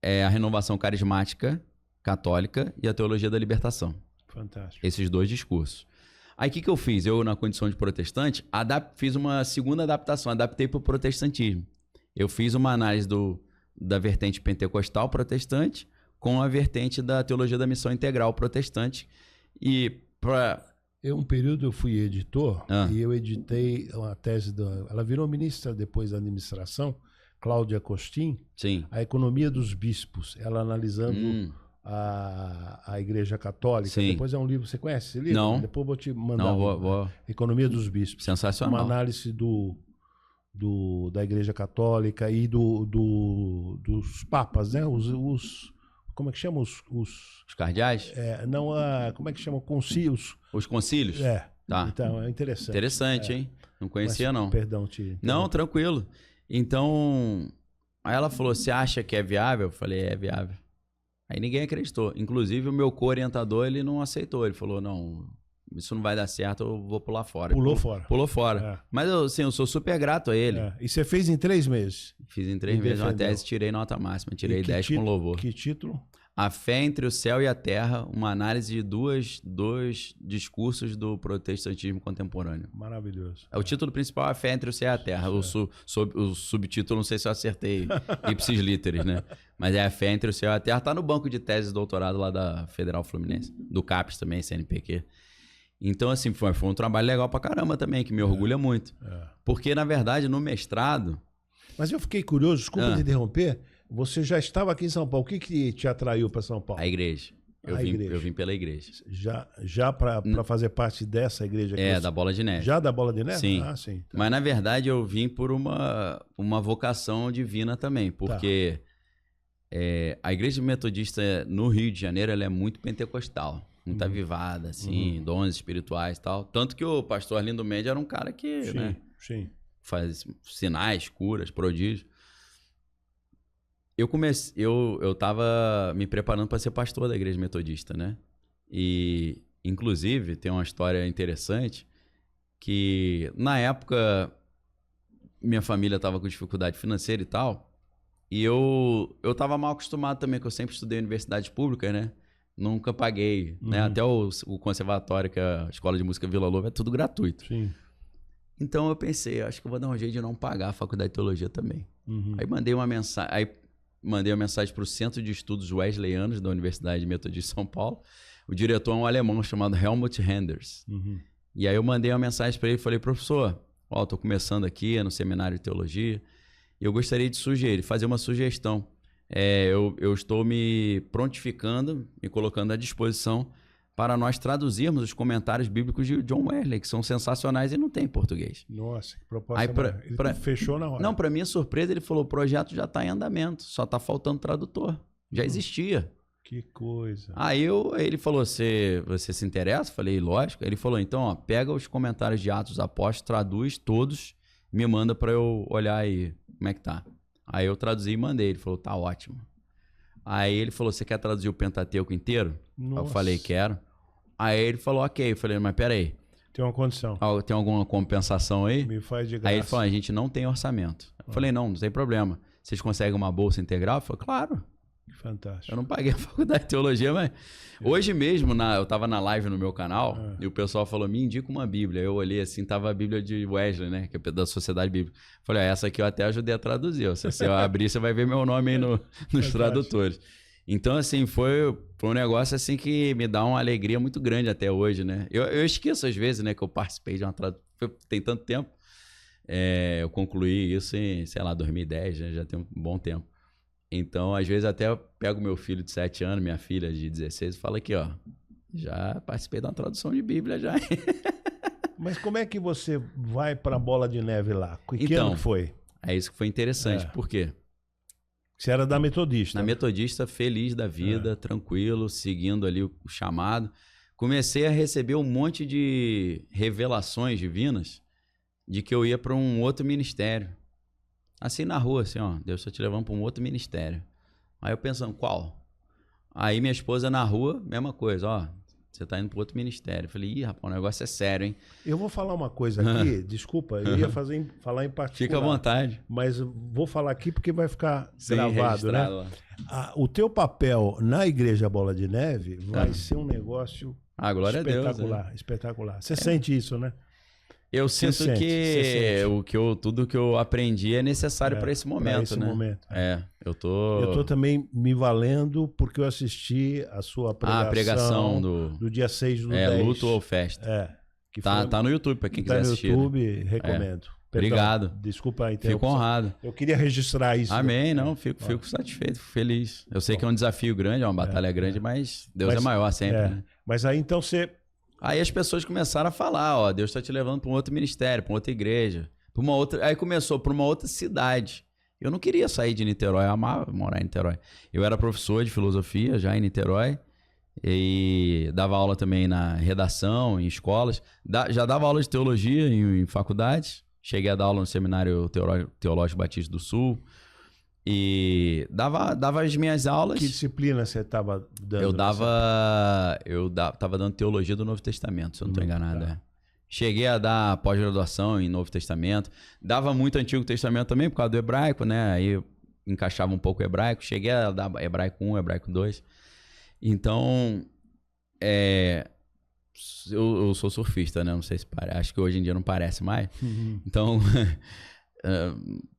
Speaker 2: a renovação carismática católica e a teologia da libertação.
Speaker 1: Fantástico.
Speaker 2: Esses 2 discursos. Aí o que eu fiz? Eu, na condição de protestante, fiz uma segunda adaptação, adaptei para o protestantismo. Eu fiz uma análise da vertente pentecostal protestante com a vertente da teologia da missão integral protestante. E
Speaker 1: Um período eu fui editor e eu editei uma tese, ela virou ministra depois da administração, Cláudia Costin,
Speaker 2: sim,
Speaker 1: a economia dos bispos, ela analisando a Igreja Católica.
Speaker 2: Sim.
Speaker 1: Depois é um livro, você conhece esse livro?
Speaker 2: Não.
Speaker 1: Depois eu vou te mandar.
Speaker 2: Não, vou.
Speaker 1: Economia dos bispos.
Speaker 2: Sensacional.
Speaker 1: Uma análise da Igreja Católica e dos papas, né? Como é que chama? Os
Speaker 2: cardeais?
Speaker 1: Não, como é que chama? Concílios.
Speaker 2: Os concílios?
Speaker 1: Tá. Então, é interessante.
Speaker 2: Interessante, hein? Não conhecia, não.
Speaker 1: Perdão,
Speaker 2: Não, tranquilo. Então, aí ela falou, você acha que é viável? Eu falei, é viável. Aí ninguém acreditou. Inclusive, o meu co-orientador, ele não aceitou. Ele falou, não, isso não vai dar certo, eu vou pular fora. Pulou fora. Mas eu sou super grato a ele.
Speaker 1: E você fez em 3 meses?
Speaker 2: Fiz em 3 meses uma tese, tirei nota máxima, tirei 10 com louvor.
Speaker 1: Que título?
Speaker 2: A Fé entre o Céu e a Terra, uma análise de dois discursos do protestantismo contemporâneo.
Speaker 1: Maravilhoso.
Speaker 2: O título principal é A Fé entre o Céu e a Terra. O subtítulo, não sei se eu acertei ipsis literis, né? Mas é A Fé entre o Céu e a Terra. Tá no banco de tese de doutorado lá da Federal Fluminense. Do CAPES também, CNPq. Então, assim, foi um trabalho legal pra caramba também, que me orgulha muito. Porque, na verdade, no mestrado...
Speaker 1: Mas eu fiquei curioso, desculpa te interromper, você já estava aqui em São Paulo. O que te atraiu para São Paulo?
Speaker 2: A igreja. Eu vim pela igreja.
Speaker 1: Já para fazer parte dessa igreja?
Speaker 2: Da Bola de Neve.
Speaker 1: Já da Bola de Neve?
Speaker 2: Sim.
Speaker 1: Sim. Tá.
Speaker 2: Mas, na verdade, eu vim por uma vocação divina também, porque A igreja metodista no Rio de Janeiro, ela é muito pentecostal. Muito avivada, assim, dons espirituais e tal. Tanto que o pastor Arlindo Mendes era um cara que,
Speaker 1: Sim.
Speaker 2: faz sinais, curas, prodígios. Eu tava me preparando para ser pastor da igreja metodista, né? E, inclusive, tem uma história interessante que, na época, minha família estava com dificuldade financeira e tal, e eu tava mal acostumado também, que eu sempre estudei em universidade pública, né? Nunca paguei, né? Até o conservatório, que é a Escola de Música Vila Lobo, é tudo gratuito.
Speaker 1: Sim.
Speaker 2: Então eu pensei, acho que eu vou dar um jeito de não pagar a faculdade de teologia também. Aí mandei uma mensagem para o Centro de Estudos Wesleyanos da Universidade Metodista de São Paulo. O diretor é um alemão chamado Helmut Renders. E aí eu mandei uma mensagem para ele e falei, professor, tô começando aqui no seminário de teologia e eu gostaria de fazer uma sugestão. Eu estou me prontificando, me colocando à disposição para nós traduzirmos os comentários bíblicos de John Wesley, que são sensacionais e não tem em português.
Speaker 1: Nossa, que proposta. Ele fechou na hora.
Speaker 2: Não, para minha surpresa, ele falou, o projeto já está em andamento, só está faltando tradutor. Já existia.
Speaker 1: Que coisa.
Speaker 2: Aí ele falou, você se interessa? Falei, lógico. Ele falou, então, pega os comentários de Atos dos Apóstolos, traduz todos, me manda para eu olhar aí como é que tá. Aí eu traduzi e mandei. Ele falou, tá ótimo. Aí ele falou, você quer traduzir o Pentateuco inteiro?
Speaker 1: Nossa.
Speaker 2: Eu falei, quero. Aí ele falou, ok. Eu falei, mas peraí.
Speaker 1: Tem uma condição.
Speaker 2: Tem alguma compensação aí?
Speaker 1: Me faz de graça.
Speaker 2: Aí ele falou, a gente não tem orçamento. Eu falei, não tem problema. Vocês conseguem uma bolsa integral? Eu falei, claro.
Speaker 1: Fantástico.
Speaker 2: Eu não paguei a faculdade de teologia, mas... Hoje mesmo, eu tava na live no meu canal e o pessoal falou, me indica uma Bíblia. Eu olhei assim, tava a Bíblia de Wesley, né? Que é da Sociedade Bíblica. Falei, essa aqui eu até ajudei a traduzir. Se eu abrir, você vai ver meu nome aí nos tradutores. Então, assim, foi um negócio assim que me dá uma alegria muito grande até hoje, né? Eu esqueço às vezes, né? Que eu participei de uma tradução. Tem tanto tempo. Eu concluí isso em, sei lá, 2010, né? Já tem um bom tempo. Então, às vezes, até eu pego meu filho de 7 anos, minha filha de 16, e falo aqui, já participei de uma tradução de Bíblia já.
Speaker 1: Mas como é que você vai para a Bola de Neve lá? Que ano que foi?
Speaker 2: É isso que foi interessante. Por quê?
Speaker 1: Você era da Metodista.
Speaker 2: Na Metodista, feliz da vida, tranquilo, seguindo ali o chamado. Comecei a receber um monte de revelações divinas de que eu ia para um outro ministério. Assim na rua, assim, Deus está te levando para um outro ministério. Aí eu pensando, qual? Aí minha esposa na rua, mesma coisa, você tá indo para outro ministério. Eu falei, rapaz, o negócio é sério, hein?
Speaker 1: Eu vou falar uma coisa aqui, desculpa, eu ia falar em particular.
Speaker 2: Fica à vontade.
Speaker 1: Mas vou falar aqui porque vai ficar gravado, né? O teu papel na Igreja Bola de Neve vai ser um negócio
Speaker 2: glória
Speaker 1: espetacular,
Speaker 2: a Deus,
Speaker 1: espetacular. Você sente isso, né?
Speaker 2: Eu sinto que tudo que eu aprendi é necessário para esse momento, né?
Speaker 1: Momento.
Speaker 2: Eu tô
Speaker 1: também me valendo porque eu assisti a sua pregação,
Speaker 2: a pregação
Speaker 1: do dia 6 do 10.
Speaker 2: Luto ou Festa.
Speaker 1: Que
Speaker 2: tá no YouTube para quem quiser assistir.
Speaker 1: Tá no YouTube, recomendo. Perdão,
Speaker 2: obrigado.
Speaker 1: Desculpa a interrupção.
Speaker 2: Fico honrado.
Speaker 1: Eu queria registrar isso.
Speaker 2: Amém, fico satisfeito, fico feliz. Eu sei que é um desafio grande, é uma batalha grande, mas Deus é maior sempre. Né?
Speaker 1: Mas aí então você...
Speaker 2: Aí as pessoas começaram a falar, Deus está te levando para um outro ministério, para outra igreja, para uma outra. Aí começou para uma outra cidade. Eu não queria sair de Niterói, eu amava morar em Niterói. Eu era professor de filosofia já em Niterói e dava aula também na redação, em escolas. Já dava aula de teologia em faculdades. Cheguei a dar aula no Seminário Teológico Batista do Sul. E dava as minhas aulas.
Speaker 1: Que disciplina você estava dando?
Speaker 2: Eu tava dando teologia do Novo Testamento, se eu não estou enganado. Cheguei a dar pós-graduação em Novo Testamento. Dava muito Antigo Testamento também, por causa do hebraico, né? Aí eu encaixava um pouco o hebraico. Cheguei a dar hebraico 1, hebraico 2. Então, eu sou surfista, né? Não sei se parece. Acho que hoje em dia não parece mais. Então...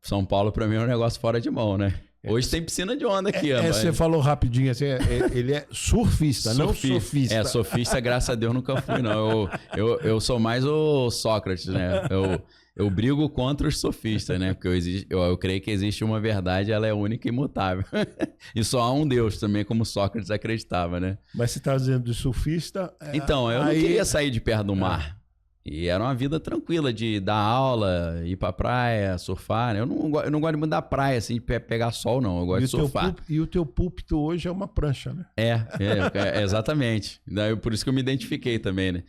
Speaker 2: São Paulo pra mim é um negócio fora de mão, né? Hoje tem piscina de onda aqui.
Speaker 1: Você falou rapidinho assim, ele é surfista, não sofista.
Speaker 2: Sofista, graças a Deus, nunca fui, não. Eu sou mais o Sócrates, né? Eu brigo contra os sofistas, né? Porque eu creio que existe uma verdade, ela é única e imutável. E só há um Deus também, como Sócrates acreditava, né?
Speaker 1: Mas você tá dizendo de surfista...
Speaker 2: Então, eu não queria sair de perto do mar. E era uma vida tranquila de dar aula, ir pra praia, surfar. Né? Eu não gosto muito da praia, assim, de pegar sol, não. Eu gosto de surfar.
Speaker 1: E o teu púlpito hoje é uma prancha, né?
Speaker 2: Exatamente. Daí, por isso que eu me identifiquei também, né?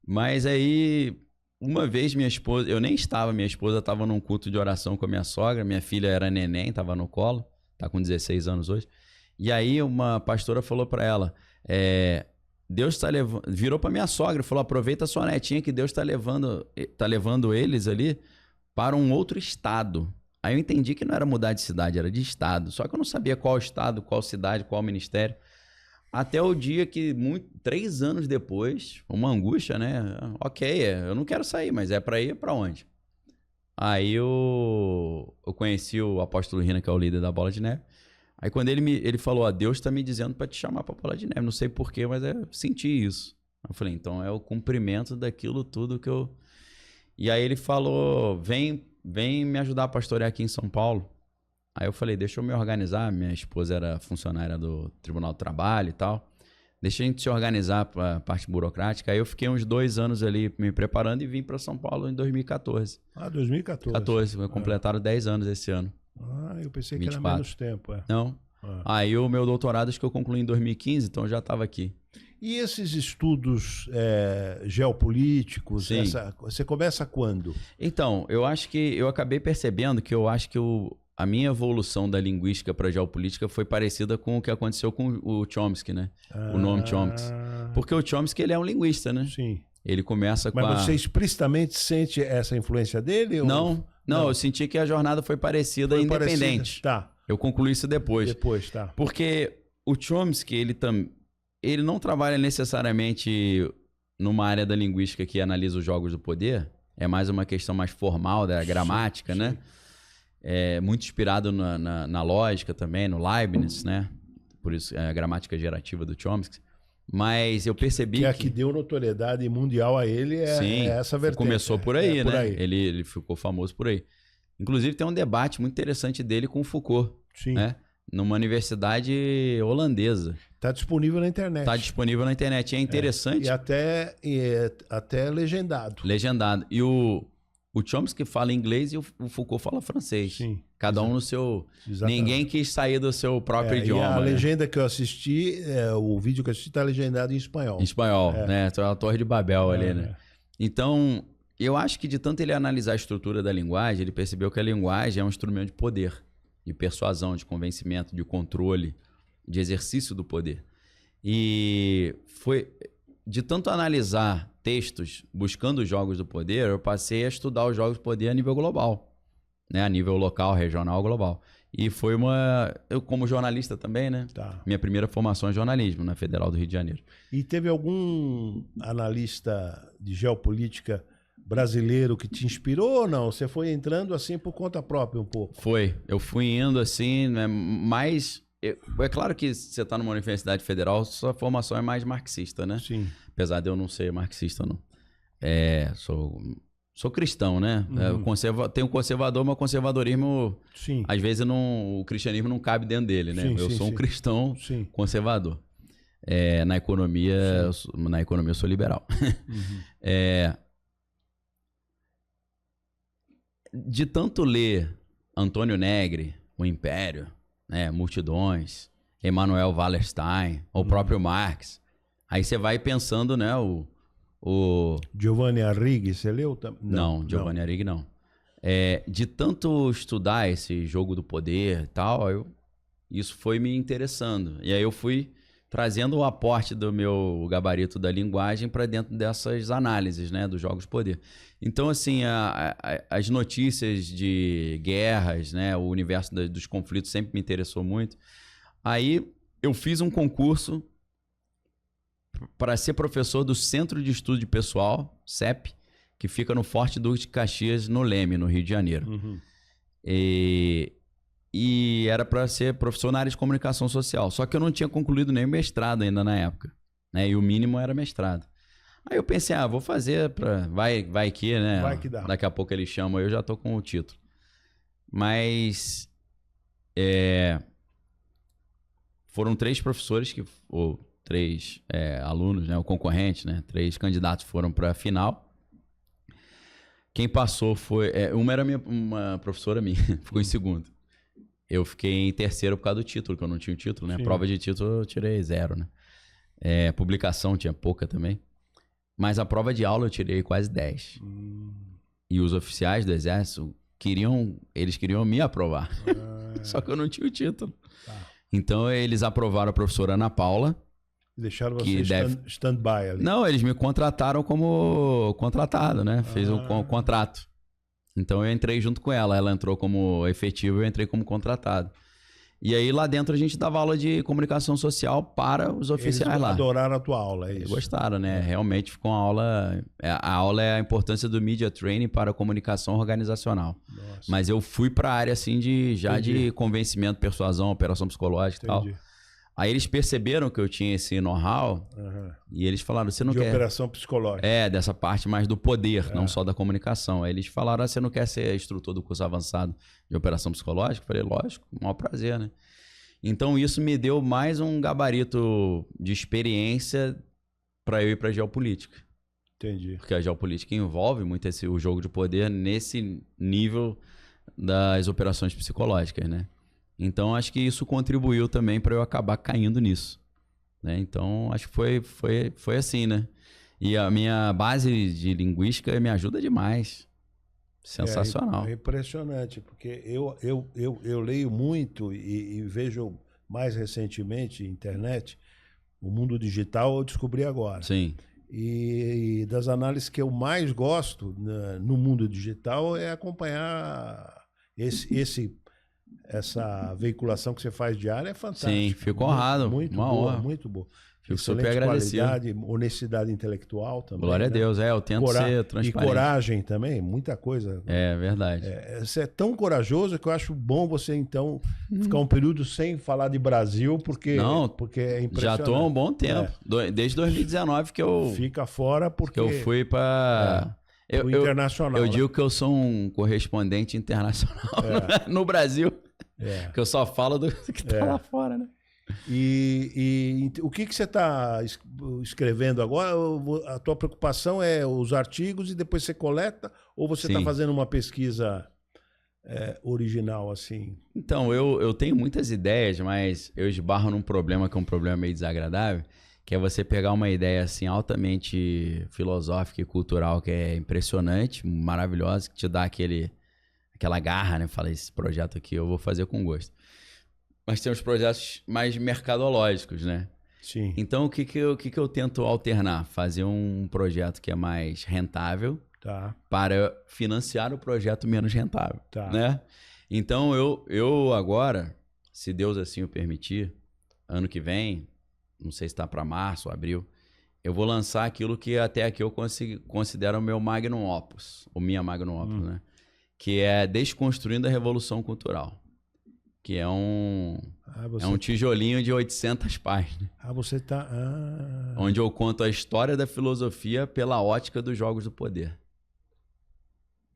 Speaker 2: Mas aí, uma vez minha esposa... Eu nem estava, minha esposa estava num culto de oração com a minha sogra. Minha filha era neném, estava no colo. Tá com 16 anos hoje. E aí, uma pastora falou pra ela... Deus está levando... Virou para minha sogra e falou, aproveita a sua netinha que Deus está levando eles ali para um outro estado. Aí eu entendi que não era mudar de cidade, era de estado. Só que eu não sabia qual estado, qual cidade, qual ministério. Até o dia que, 3 anos depois, uma angústia, né? Ok, eu não quero sair, mas é para ir para onde? Aí eu conheci o apóstolo Rina, que é o líder da Bola de Neve. Aí quando ele falou, Deus está me dizendo para te chamar para Bola de Neve. Não sei porquê, mas eu senti isso. Eu falei, então é o cumprimento daquilo tudo que eu... E aí ele falou, vem me ajudar a pastorear aqui em São Paulo. Aí eu falei, deixa eu me organizar. Minha esposa era funcionária do Tribunal do Trabalho e tal. Deixa a gente se organizar para a parte burocrática. Aí eu fiquei uns 2 anos ali me preparando e vim para São Paulo em 2014.
Speaker 1: 2014.
Speaker 2: Completaram 10 anos esse ano.
Speaker 1: Eu pensei
Speaker 2: 24.
Speaker 1: que era menos tempo.
Speaker 2: Não. Aí o meu doutorado acho que eu concluí em 2015, então eu já estava aqui.
Speaker 1: E esses estudos geopolíticos, você começa quando?
Speaker 2: Então, eu acho que eu acabei percebendo que a minha evolução da linguística para a geopolítica foi parecida com o que aconteceu com o Chomsky, né? O Noam Chomsky. Porque o Chomsky, ele é um linguista, né?
Speaker 1: Sim.
Speaker 2: Ele começa com
Speaker 1: Mas você explicitamente sente essa influência dele?
Speaker 2: Não, eu senti que a jornada foi parecida, independente.
Speaker 1: Tá.
Speaker 2: Eu concluí isso depois.
Speaker 1: Tá.
Speaker 2: Porque o Chomsky, ele não trabalha necessariamente numa área da linguística que analisa os jogos do poder. É mais uma questão mais formal da gramática, sim. Né? É muito inspirado na lógica também, no Leibniz, né? Por isso, a gramática gerativa do Chomsky. Mas eu percebi
Speaker 1: que... que deu notoriedade mundial a ele
Speaker 2: sim,
Speaker 1: essa vertente.
Speaker 2: Começou por aí, né? Ele ficou famoso por aí. Inclusive, tem um debate muito interessante dele com o Foucault. Sim. Né? Numa universidade holandesa.
Speaker 1: Está disponível na internet.
Speaker 2: Está disponível na internet. E é interessante.
Speaker 1: E até legendado.
Speaker 2: Legendado. E o Chomsky fala inglês e o Foucault fala francês. Sim. Cada um no seu... Exatamente. Ninguém quis sair do seu próprio idioma.
Speaker 1: E a
Speaker 2: né?
Speaker 1: legenda que eu assisti, o vídeo que eu assisti está legendado em espanhol.
Speaker 2: Em espanhol, né? Então é a Torre de Babel ali, né? Então, eu acho que de tanto ele analisar a estrutura da linguagem, ele percebeu que a linguagem é um instrumento de poder, de persuasão, de convencimento, de controle, de exercício do poder. E foi... De tanto analisar textos buscando os jogos do poder, eu passei a estudar os jogos do poder a nível global. Né? A nível local, regional, global. E foi eu como jornalista também, né?
Speaker 1: Tá.
Speaker 2: Minha primeira formação é jornalismo na Federal do Rio de Janeiro.
Speaker 1: E teve algum analista de geopolítica brasileiro que te inspirou ou não? Você foi entrando assim por conta própria um pouco?
Speaker 2: Foi. Eu fui indo assim, né? Mas... É claro que você está numa universidade federal, sua formação é mais marxista, né?
Speaker 1: Sim.
Speaker 2: Apesar de eu não ser marxista, não. Sou cristão, né?
Speaker 1: Uhum.
Speaker 2: Tenho conservador, mas conservadorismo...
Speaker 1: Sim.
Speaker 2: Às vezes o cristianismo não cabe dentro dele, né? Eu sou um cristão conservador. Na economia eu sou liberal.
Speaker 1: Uhum.
Speaker 2: De tanto ler Antônio Negri, O Império... né, Multidões, Emanuel Wallerstein, o próprio Marx. Aí você vai pensando, né, o...
Speaker 1: Giovanni Arrighi, você leu?
Speaker 2: Não, Giovanni Arrighi não. De tanto estudar esse jogo do poder e tal, isso foi me interessando. E aí eu fui trazendo o aporte do meu gabarito da linguagem para dentro dessas análises, né, dos jogos do poder. Então, assim, as notícias de guerras, né, o universo dos conflitos sempre me interessou muito. Aí eu fiz um concurso para ser professor do Centro de Estudo de Pessoal, CEP, que fica no Forte Duque de Caxias, no Leme, no Rio de Janeiro.
Speaker 1: Uhum.
Speaker 2: E era para ser professor na área de comunicação social. Só que eu não tinha concluído nem o mestrado ainda na época, né? E o mínimo era mestrado. Aí eu pensei, vou fazer vai que, né?
Speaker 1: Vai que dá.
Speaker 2: Daqui a pouco eles chamam, eu já tô com o título. Mas foram 3 professores ou 3 alunos, né? O concorrente, né? 3 candidatos foram para a final. Quem passou foi... uma era uma professora minha, ficou em segundo. Eu fiquei em terceiro por causa do título, que eu não tinha o título, né?
Speaker 1: Sim.
Speaker 2: Prova de título eu tirei 0, né? Publicação tinha pouca também. Mas a prova de aula eu tirei quase 10. E os oficiais do Exército eles queriam me aprovar. Só que eu não tinha o título.
Speaker 1: Tá.
Speaker 2: Então eles aprovaram a professora Ana Paula.
Speaker 1: Deixaram você stand-by ali.
Speaker 2: Não, eles me contrataram como contratado, né? Fez um contrato. Então eu entrei junto com ela. Ela entrou como efetivo, eu entrei como contratado. E aí lá dentro a gente dava aula de comunicação social para os oficiais
Speaker 1: Eles
Speaker 2: lá.
Speaker 1: Adoraram a tua aula, é isso?
Speaker 2: Eles gostaram, né? Realmente ficou uma aula... A aula é a importância do media training para a comunicação organizacional.
Speaker 1: Nossa.
Speaker 2: Mas eu fui para a área assim de convencimento, persuasão, operação psicológica e tal. Aí eles perceberam que eu tinha esse know-how e eles falaram, você não
Speaker 1: de
Speaker 2: quer...
Speaker 1: operação psicológica.
Speaker 2: Dessa parte mais do poder, não só da comunicação. Aí eles falaram, você não quer ser instrutor do curso avançado de operação psicológica? Eu falei, lógico, o maior prazer, né? Então isso me deu mais um gabarito de experiência para eu ir para geopolítica.
Speaker 1: Entendi.
Speaker 2: Porque a geopolítica envolve muito o jogo de poder nesse nível das operações psicológicas, né? Então, acho que isso contribuiu também para eu acabar caindo nisso, né? Então, acho que foi assim, né? E a minha base de linguística me ajuda demais. Sensacional.
Speaker 1: É impressionante, porque eu leio muito e vejo mais recentemente internet, o mundo digital eu descobri agora.
Speaker 2: Sim.
Speaker 1: E das análises que eu mais gosto no mundo digital é acompanhar essa veiculação que você faz diária, é fantástica.
Speaker 2: Sim, fico honrado.
Speaker 1: Muito
Speaker 2: uma
Speaker 1: boa,
Speaker 2: honra.
Speaker 1: muito boa.
Speaker 2: Fico super agradecido.
Speaker 1: Qualidade, honestidade intelectual também.
Speaker 2: Glória a Deus, eu tento ser transparente.
Speaker 1: E coragem também, muita coisa.
Speaker 2: É verdade.
Speaker 1: Você é tão corajoso que eu acho bom você, então, ficar um período sem falar de Brasil, porque é impressionante.
Speaker 2: Já estou há um bom tempo. Desde 2019 que eu...
Speaker 1: Fica fora porque...
Speaker 2: eu fui para...
Speaker 1: internacional.
Speaker 2: Eu digo que eu sou um correspondente internacional no Brasil. Que eu só falo do que tá lá fora, né?
Speaker 1: E o que você está escrevendo agora? A tua preocupação é os artigos e depois você coleta? Ou você está fazendo uma pesquisa original assim?
Speaker 2: Então, eu tenho muitas ideias, mas eu esbarro num problema que é um problema meio desagradável, que é você pegar uma ideia assim altamente filosófica e cultural que é impressionante, maravilhosa, que te dá aquela garra, né? Fala, esse projeto aqui eu vou fazer com gosto. Mas tem os projetos mais mercadológicos, né?
Speaker 1: Sim.
Speaker 2: Então, o que eu tento alternar? Fazer um projeto que é mais rentável para financiar o projeto menos rentável, né? Então, eu agora, se Deus assim o permitir, ano que vem, não sei se está para março ou abril, eu vou lançar aquilo que até aqui eu considero o meu magnum opus, ou minha magnum opus, né? Que é Desconstruindo a Revolução Cultural. Que é um tijolinho de 800 páginas.
Speaker 1: Você tá...
Speaker 2: Onde eu conto a história da filosofia pela ótica dos jogos do poder.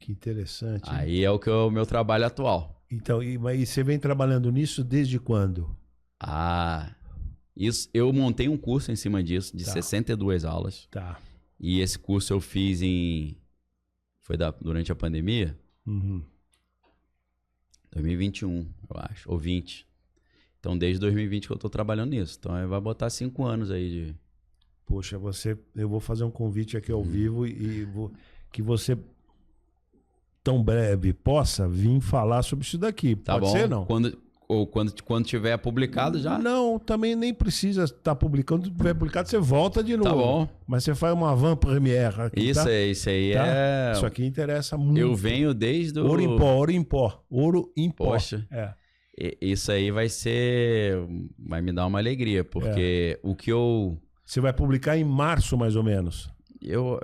Speaker 1: Que interessante.
Speaker 2: Aí é o meu trabalho atual.
Speaker 1: Então, mas você vem trabalhando nisso desde quando?
Speaker 2: Isso, eu montei um curso em cima disso, de 62 aulas. E esse curso eu fiz durante a pandemia. 2021, eu acho, ou 20. Então, desde 2020 que eu tô trabalhando nisso. Então, vai botar 5 anos aí de...
Speaker 1: Poxa, eu vou fazer um convite aqui ao vivo que você, tão breve, possa vir falar sobre isso daqui. Pode ser, não?
Speaker 2: Quando tiver publicado já?
Speaker 1: Não, também nem precisa estar publicando. Quando tiver publicado, você volta de novo.
Speaker 2: Tá bom.
Speaker 1: Mas você faz uma avant-première aqui,
Speaker 2: isso aí
Speaker 1: Isso aqui interessa muito.
Speaker 2: Eu venho desde o...
Speaker 1: Ouro em pó.
Speaker 2: Poxa. Isso aí vai me dar uma alegria, porque o que eu...
Speaker 1: Você vai publicar em março, mais ou menos.
Speaker 2: Eu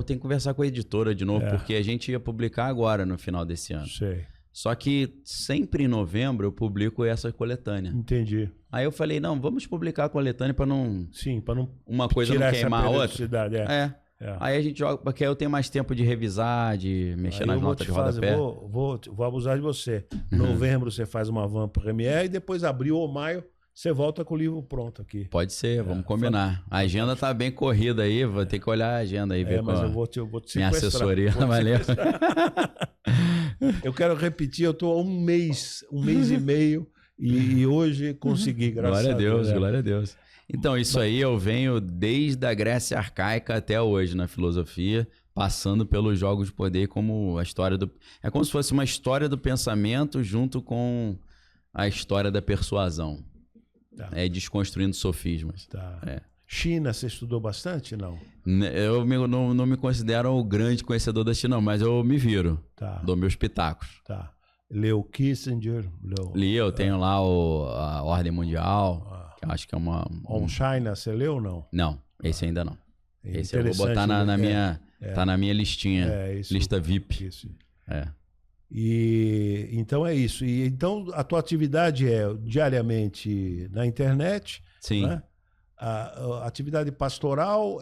Speaker 2: tenho que conversar com a editora de novo, porque a gente ia publicar agora, no final desse ano.
Speaker 1: Sei.
Speaker 2: Só que sempre em novembro eu publico essa coletânea.
Speaker 1: Entendi.
Speaker 2: Aí eu falei, não, vamos publicar a coletânea para não...
Speaker 1: Sim, para não...
Speaker 2: uma coisa não queimar a outra.
Speaker 1: Aí
Speaker 2: a gente joga, porque aí eu tenho mais tempo de revisar, de mexer nas notas de rodapé.
Speaker 1: Vou abusar de você. Novembro você faz uma avant-première e depois abril ou maio você volta com o livro pronto aqui.
Speaker 2: Pode ser, vamos combinar. A agenda tá bem corrida aí, vou ter que olhar a agenda aí, ver
Speaker 1: mas
Speaker 2: qual
Speaker 1: eu vou te
Speaker 2: minha assessoria. Valeu.
Speaker 1: Eu quero repetir, eu estou há um mês e meio, e hoje consegui, graças a Deus.
Speaker 2: Glória a Deus. Então, isso aí eu venho desde a Grécia Arcaica até hoje na filosofia, passando pelos jogos de poder como a história do... É como se fosse uma história do pensamento junto com a história da persuasão.
Speaker 1: Tá.
Speaker 2: Desconstruindo sofismas.
Speaker 1: Tá. China, você estudou bastante, não?
Speaker 2: Eu não me considero o grande conhecedor da China, não, mas eu me viro.
Speaker 1: Tá.
Speaker 2: Dou meus pitacos.
Speaker 1: Tá. Leu Kissinger?
Speaker 2: Li, eu tenho lá a Ordem Mundial, que eu acho que é uma...
Speaker 1: On China, você leu ou não?
Speaker 2: Não, esse ainda não.
Speaker 1: É
Speaker 2: esse eu vou botar na minha... Tá na minha listinha, lista VIP.
Speaker 1: Isso.
Speaker 2: E
Speaker 1: então é isso. E então a tua atividade é diariamente na internet.
Speaker 2: Sim.
Speaker 1: Né? A atividade pastoral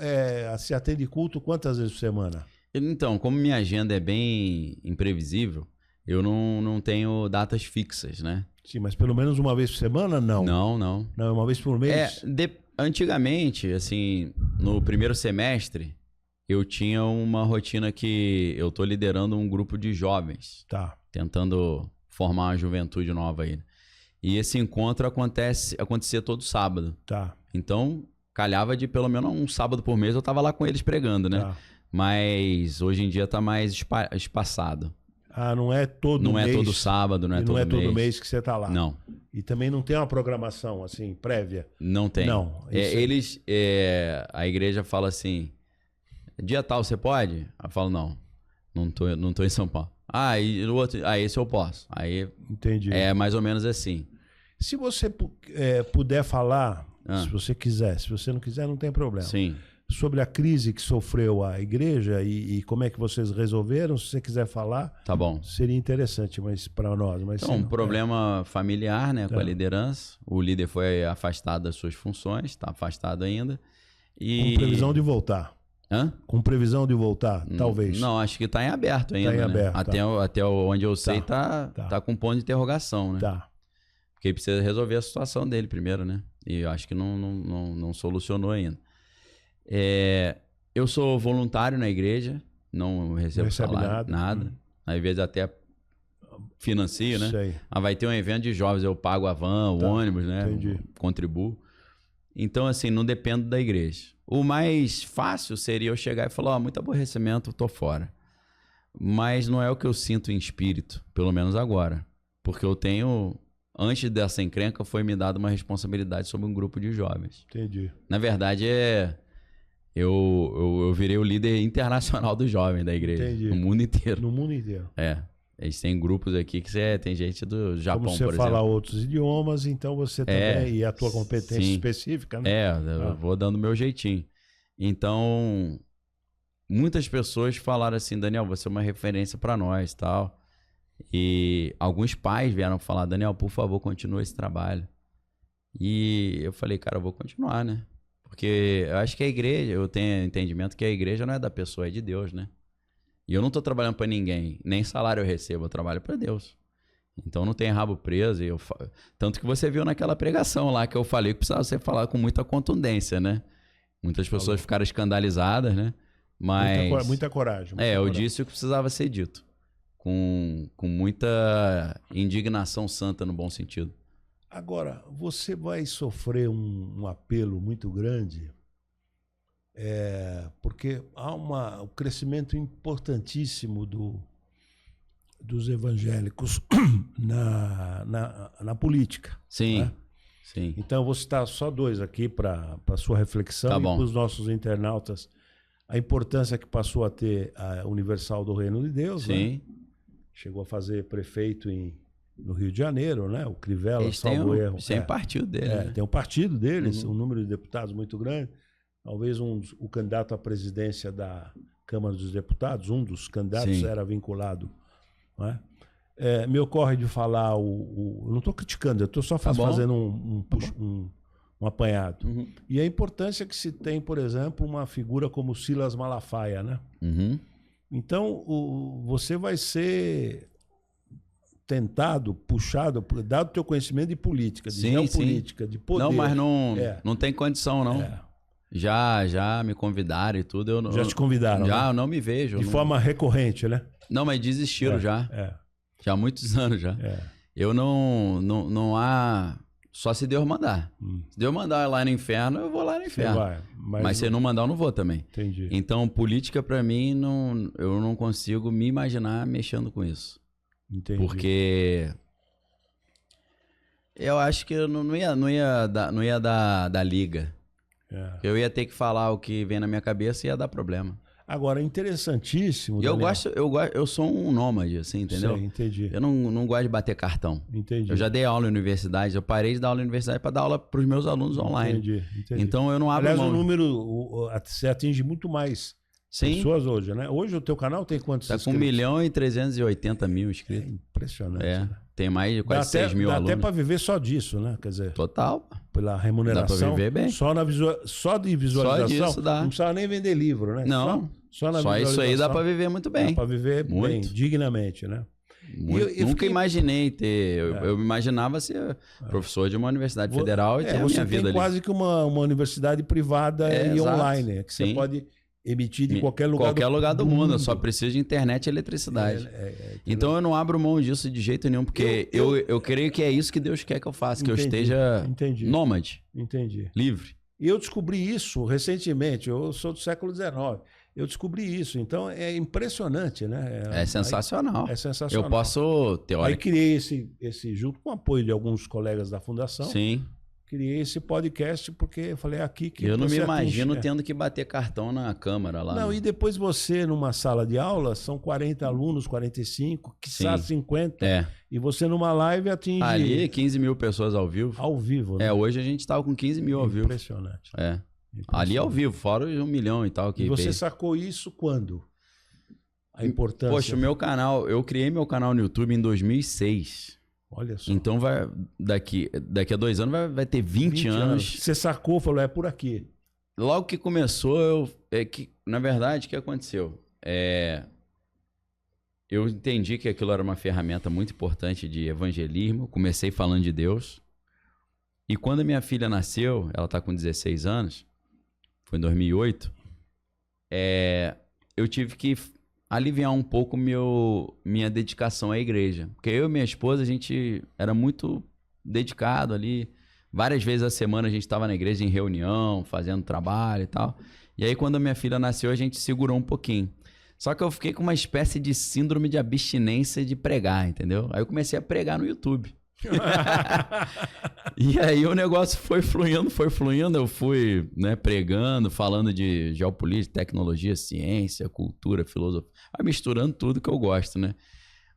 Speaker 1: se atende culto quantas vezes por semana?
Speaker 2: Então, como minha agenda é bem imprevisível, eu não tenho datas fixas, né?
Speaker 1: Sim, mas pelo menos uma vez por semana, não?
Speaker 2: Não,
Speaker 1: uma vez por mês?
Speaker 2: Antigamente, assim, no primeiro semestre, eu tinha uma rotina que eu tô liderando um grupo de jovens.
Speaker 1: Tá.
Speaker 2: Tentando formar uma juventude nova aí. E esse encontro acontecia todo sábado.
Speaker 1: Tá.
Speaker 2: Então, calhava de pelo menos um sábado por mês eu tava lá com eles pregando, né? Tá. Mas hoje em dia tá mais espaçado.
Speaker 1: Não é todo mês?
Speaker 2: Não é todo sábado, não é todo mês.
Speaker 1: Não é todo mês que você tá lá?
Speaker 2: Não.
Speaker 1: E também não tem uma programação, assim, prévia?
Speaker 2: Não tem.
Speaker 1: Não.
Speaker 2: A igreja fala assim, dia tal você pode? Eu falo, não tô em São Paulo. E o outro, esse eu posso. Aí
Speaker 1: entendi.
Speaker 2: É mais ou menos assim.
Speaker 1: Se você puder falar, se você quiser, se você não quiser, não tem problema.
Speaker 2: Sim.
Speaker 1: Sobre a crise que sofreu a igreja e como é que vocês resolveram, se você quiser falar,
Speaker 2: tá bom.
Speaker 1: Seria interessante para nós. Mas
Speaker 2: então, problema familiar, né, com a liderança. O líder foi afastado das suas funções, está afastado ainda.
Speaker 1: Com previsão de voltar. Com previsão de voltar, talvez.
Speaker 2: Não, acho que está em aberto ainda. Tá em aberto, né? Até onde eu sei, tá com ponto de interrogação, né?
Speaker 1: Tá.
Speaker 2: Porque ele precisa resolver a situação dele primeiro, né? E eu acho que não solucionou ainda. Eu sou voluntário na igreja, não recebo salário, nada. Às vezes até financio, né?
Speaker 1: Sei.
Speaker 2: Vai ter um evento de jovens, eu pago a van, o ônibus, né?
Speaker 1: Entendi.
Speaker 2: Contribuo. Então, assim, não dependo da igreja. O mais fácil seria eu chegar e falar, muito aborrecimento, tô fora. Mas não é o que eu sinto em espírito, pelo menos agora. Porque eu tenho, antes dessa encrenca, foi me dada uma responsabilidade sobre um grupo de jovens.
Speaker 1: Entendi.
Speaker 2: Na verdade, eu virei o líder internacional dos jovens da igreja.
Speaker 1: Entendi.
Speaker 2: No mundo inteiro.
Speaker 1: No mundo inteiro.
Speaker 2: Eles têm grupos aqui que tem gente do Japão, por exemplo.
Speaker 1: Como você fala outros idiomas, então você também... E a tua competência específica, né?
Speaker 2: Eu vou dando o meu jeitinho. Então, muitas pessoas falaram assim, Daniel, você é uma referência para nós e tal. E alguns pais vieram falar, Daniel, por favor, continue esse trabalho. E eu falei, cara, eu vou continuar, né? Porque eu acho que a igreja, eu tenho entendimento que a igreja não é da pessoa, é de Deus, né? E eu não tô trabalhando para ninguém, nem salário eu recebo, eu trabalho para Deus. Então não tem rabo preso. Tanto que você viu naquela pregação lá que eu falei que precisava ser falado com muita contundência, né? Muitas pessoas ficaram escandalizadas, né? Mas...
Speaker 1: Muita coragem.
Speaker 2: Eu disse o que precisava ser dito. Com muita indignação santa, no bom sentido.
Speaker 1: Agora, você vai sofrer um apelo muito grande, porque há um crescimento importantíssimo dos evangélicos na política.
Speaker 2: Sim,
Speaker 1: né?
Speaker 2: sim.
Speaker 1: Então, eu vou citar só dois aqui para a sua reflexão e para os nossos internautas. A importância que passou a ter a Universal do Reino de Deus.
Speaker 2: Sim.
Speaker 1: Né? Chegou a fazer prefeito no Rio de Janeiro, né? O Crivella,
Speaker 2: eles
Speaker 1: salvo erro.
Speaker 2: Tem partido dele. Né?
Speaker 1: Tem um partido deles, um número de deputados muito grande. Talvez o candidato à presidência da Câmara dos Deputados, um dos candidatos era vinculado. Não é? Me ocorre de falar, eu não estou criticando, eu estou só fazendo um apanhado.
Speaker 2: Uhum.
Speaker 1: E a importância que se tem, por exemplo, uma figura como Silas Malafaia, né?
Speaker 2: Uhum.
Speaker 1: Então, você vai ser tentado, puxado, dado o teu conhecimento de política, de geopolítica, de poder.
Speaker 2: Não, mas não tem condição, não. Já me convidaram e tudo.
Speaker 1: Já te convidaram,
Speaker 2: já,
Speaker 1: né?
Speaker 2: Eu não me vejo.
Speaker 1: De forma recorrente, né?
Speaker 2: Não, mas desistiram já. Já há muitos anos já. Eu não há... Só se Deus mandar. Se Deus mandar lá no inferno, eu vou lá no inferno.
Speaker 1: Vai,
Speaker 2: mas se não mandar, eu não vou também.
Speaker 1: Entendi.
Speaker 2: Então, política, pra mim, eu não consigo me imaginar mexendo com isso.
Speaker 1: Entendi.
Speaker 2: Porque eu acho que eu não ia dar liga. Eu ia ter que falar o que vem na minha cabeça e ia dar problema.
Speaker 1: Agora, interessantíssimo.
Speaker 2: Eu sou um nômade, assim, entendeu?
Speaker 1: Sei, entendi.
Speaker 2: Eu não gosto de bater cartão.
Speaker 1: Entendi.
Speaker 2: Eu já dei aula em universidade, eu parei de dar aula em universidade para dar aula para os meus alunos online.
Speaker 1: Entendi.
Speaker 2: Então eu não abro mão.
Speaker 1: Aliás, o número, você atinge muito mais pessoas hoje, né? Hoje o teu canal tem quantos
Speaker 2: inscritos? Tá com 1.380.000 inscritos.
Speaker 1: É impressionante. Né?
Speaker 2: Tem mais de quase 6 mil alunos.
Speaker 1: Dá até para viver só disso, né? Quer dizer...
Speaker 2: Total.
Speaker 1: Pela remuneração.
Speaker 2: Dá para viver bem.
Speaker 1: Só de visualização.
Speaker 2: Só disso dá.
Speaker 1: Não precisava nem vender livro, né?
Speaker 2: Não.
Speaker 1: Só
Speaker 2: isso aí dá para viver muito bem.
Speaker 1: Dá para viver bem, dignamente, né?
Speaker 2: Nunca imaginei ter... Eu imaginava ser professor de uma universidade federal e ter a minha vida ali. Você tem
Speaker 1: quase que uma universidade privada e online, que você pode emitir de qualquer lugar
Speaker 2: do mundo. Eu só preciso de internet e eletricidade. Então eu não abro mão disso de jeito nenhum, porque eu creio que é isso que Deus quer que eu faça, que eu esteja nômade, livre.
Speaker 1: E eu descobri isso recentemente, eu sou do século XIX. Eu descobri isso, então é impressionante, né?
Speaker 2: É sensacional.
Speaker 1: É sensacional.
Speaker 2: Eu posso,
Speaker 1: Aí criei esse junto com o apoio de alguns colegas da fundação.
Speaker 2: Sim.
Speaker 1: Criei esse podcast porque eu falei aqui que
Speaker 2: eu não me imagino tendo que bater cartão na câmara lá.
Speaker 1: Não, e depois você numa sala de aula, são 40 alunos, 45, quiçá 50. E você numa live atinge...
Speaker 2: Ali 15 mil pessoas ao vivo.
Speaker 1: Ao vivo, né?
Speaker 2: Hoje a gente estava com 15 mil ao vivo.
Speaker 1: Impressionante.
Speaker 2: Ali ao vivo, fora os 1 milhão e tal.
Speaker 1: E você sacou isso quando? A importância...
Speaker 2: Poxa, o meu canal... Eu criei meu canal no YouTube em 2006.
Speaker 1: Olha só.
Speaker 2: Então daqui a 2 anos vai ter 20 anos.
Speaker 1: Você sacou, falou, é por aqui.
Speaker 2: Logo que começou, na verdade, o que aconteceu? Eu entendi que aquilo era uma ferramenta muito importante de evangelismo. Comecei falando de Deus. E quando a minha filha nasceu, ela está com 16 anos, foi em 2008, eu tive que aliviar um pouco minha dedicação à igreja. Porque eu e minha esposa, a gente era muito dedicado ali. Várias vezes a semana a gente estava na igreja em reunião, fazendo trabalho e tal. E aí quando a minha filha nasceu, a gente segurou um pouquinho. Só que eu fiquei com uma espécie de síndrome de abstinência de pregar, entendeu? Aí eu comecei a pregar no YouTube. E aí o negócio foi fluindo, eu fui pregando, falando de geopolítica, tecnologia, ciência, cultura, filosofia, misturando tudo que eu gosto, né?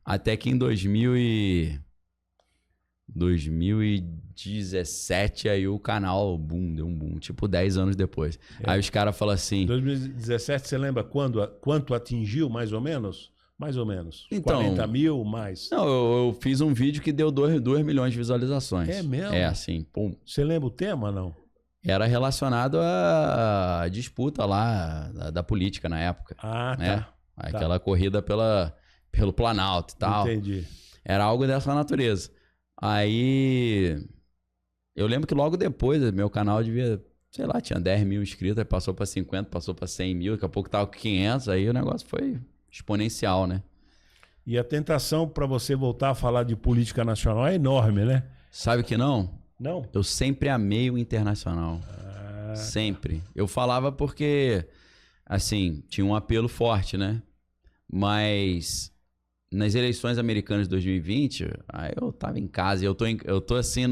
Speaker 2: Até que em 2017 aí o canal deu um boom, tipo 10 anos depois. Aí os caras falam assim...
Speaker 1: 2017, você lembra quanto atingiu, mais ou menos? Mais ou menos.
Speaker 2: Então,
Speaker 1: 40 mil, mais?
Speaker 2: Não, eu fiz um vídeo que deu 2 milhões de visualizações.
Speaker 1: É mesmo?
Speaker 2: Assim, pum.
Speaker 1: Você lembra o tema, não?
Speaker 2: Era relacionado à disputa lá da política na época.
Speaker 1: Tá.
Speaker 2: Aquela corrida pelo Planalto e tal.
Speaker 1: Entendi.
Speaker 2: Era algo dessa natureza. Aí, eu lembro que logo depois, meu canal devia, sei lá, tinha 10 mil inscritos, aí passou para 50, passou para 100 mil, daqui a pouco tava com 500, aí o negócio foi... exponencial, né?
Speaker 1: E a tentação para você voltar a falar de política nacional é enorme, né?
Speaker 2: Sabe que não?
Speaker 1: Não?
Speaker 2: Eu sempre amei o internacional. Sempre. Eu falava porque, assim, tinha um apelo forte, né? Mas nas eleições americanas de 2020, aí eu tava em casa e eu tô assim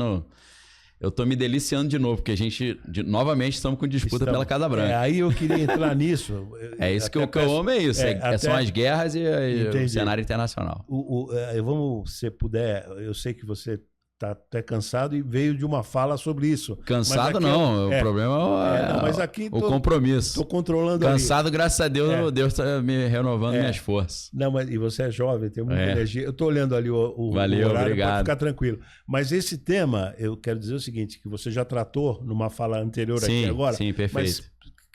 Speaker 2: Eu tô me deliciando de novo, porque a gente, novamente, estamos com disputa pela Casa Branca.
Speaker 1: Aí eu queria entrar nisso.
Speaker 2: Isso que eu amo, é isso. São as guerras e o cenário internacional.
Speaker 1: Vamos, se puder, eu sei que você está até cansado e veio de uma fala sobre isso.
Speaker 2: Cansado não, o problema é o compromisso.
Speaker 1: Estou controlando
Speaker 2: cansado, ali. Graças a Deus, Deus está me renovando minhas forças.
Speaker 1: Não, mas e você é jovem, tem muita energia. Eu estou olhando ali o
Speaker 2: Valeu,
Speaker 1: horário para
Speaker 2: obrigado.
Speaker 1: ficar tranquilo. Mas esse tema, eu quero dizer o seguinte, que você já tratou numa fala anterior aqui agora.
Speaker 2: Sim, perfeito.
Speaker 1: Mas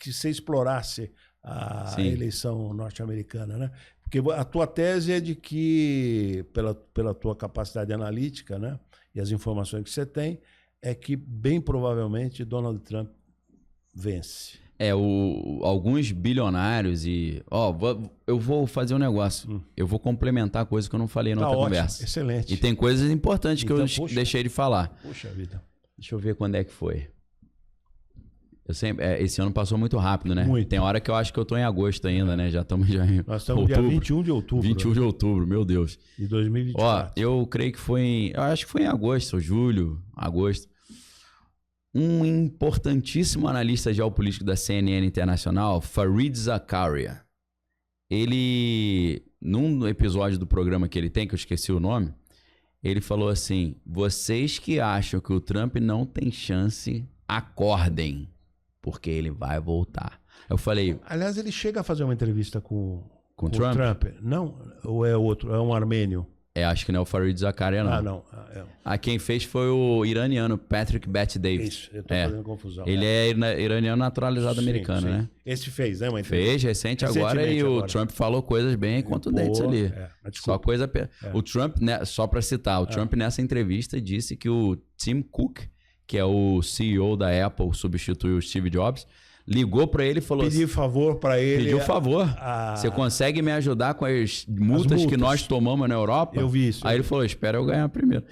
Speaker 1: que você explorasse a eleição norte-americana, né? Porque a tua tese é de que, pela tua capacidade analítica, né, e as informações que você tem, é que bem provavelmente Donald Trump vence.
Speaker 2: Alguns bilionários e... eu vou fazer um negócio. Eu vou complementar coisas que eu não falei na outra
Speaker 1: ótimo,
Speaker 2: conversa.
Speaker 1: excelente.
Speaker 2: E tem coisas importantes
Speaker 1: Então,
Speaker 2: que eu deixei de falar.
Speaker 1: Puxa vida.
Speaker 2: Deixa eu ver quando é que foi. Esse ano passou muito rápido, né?
Speaker 1: Muito.
Speaker 2: Tem hora que eu acho que eu tô em agosto ainda, né? Já estamos em
Speaker 1: Nós estamos dia 21 de outubro.
Speaker 2: 21 de outubro, meu Deus.
Speaker 1: De 2024.
Speaker 2: Eu creio que eu acho que foi em agosto, julho, agosto. Um importantíssimo analista geopolítico da CNN Internacional, Fareed Zakaria, ele, num episódio do programa que ele tem, que eu esqueci o nome, ele falou assim: vocês que acham que o Trump não tem chance, acordem, porque ele vai voltar. Eu falei...
Speaker 1: Aliás, ele chega a fazer uma entrevista com
Speaker 2: o
Speaker 1: Trump? Não, ou é outro, é um armênio?
Speaker 2: Acho que não é o Fareed Zakaria, não.
Speaker 1: Não.
Speaker 2: Quem fez foi o iraniano Patrick Bet-David.
Speaker 1: Isso, eu tô fazendo confusão.
Speaker 2: Ele é iraniano naturalizado americano, né?
Speaker 1: Esse fez, né?
Speaker 2: Fez, recente agora, e o Trump falou coisas bem contundentes ali. Só coisa... O Trump, né, só para citar, o Trump nessa entrevista disse que o Tim Cook, que é o CEO da Apple, substituiu o Steve Jobs, ligou para ele e falou
Speaker 1: Pediu favor para ele.
Speaker 2: Pediu favor. Você consegue me ajudar com as multas que nós tomamos na Europa?
Speaker 1: Eu vi isso.
Speaker 2: Aí ele falou, espera eu ganhar primeiro.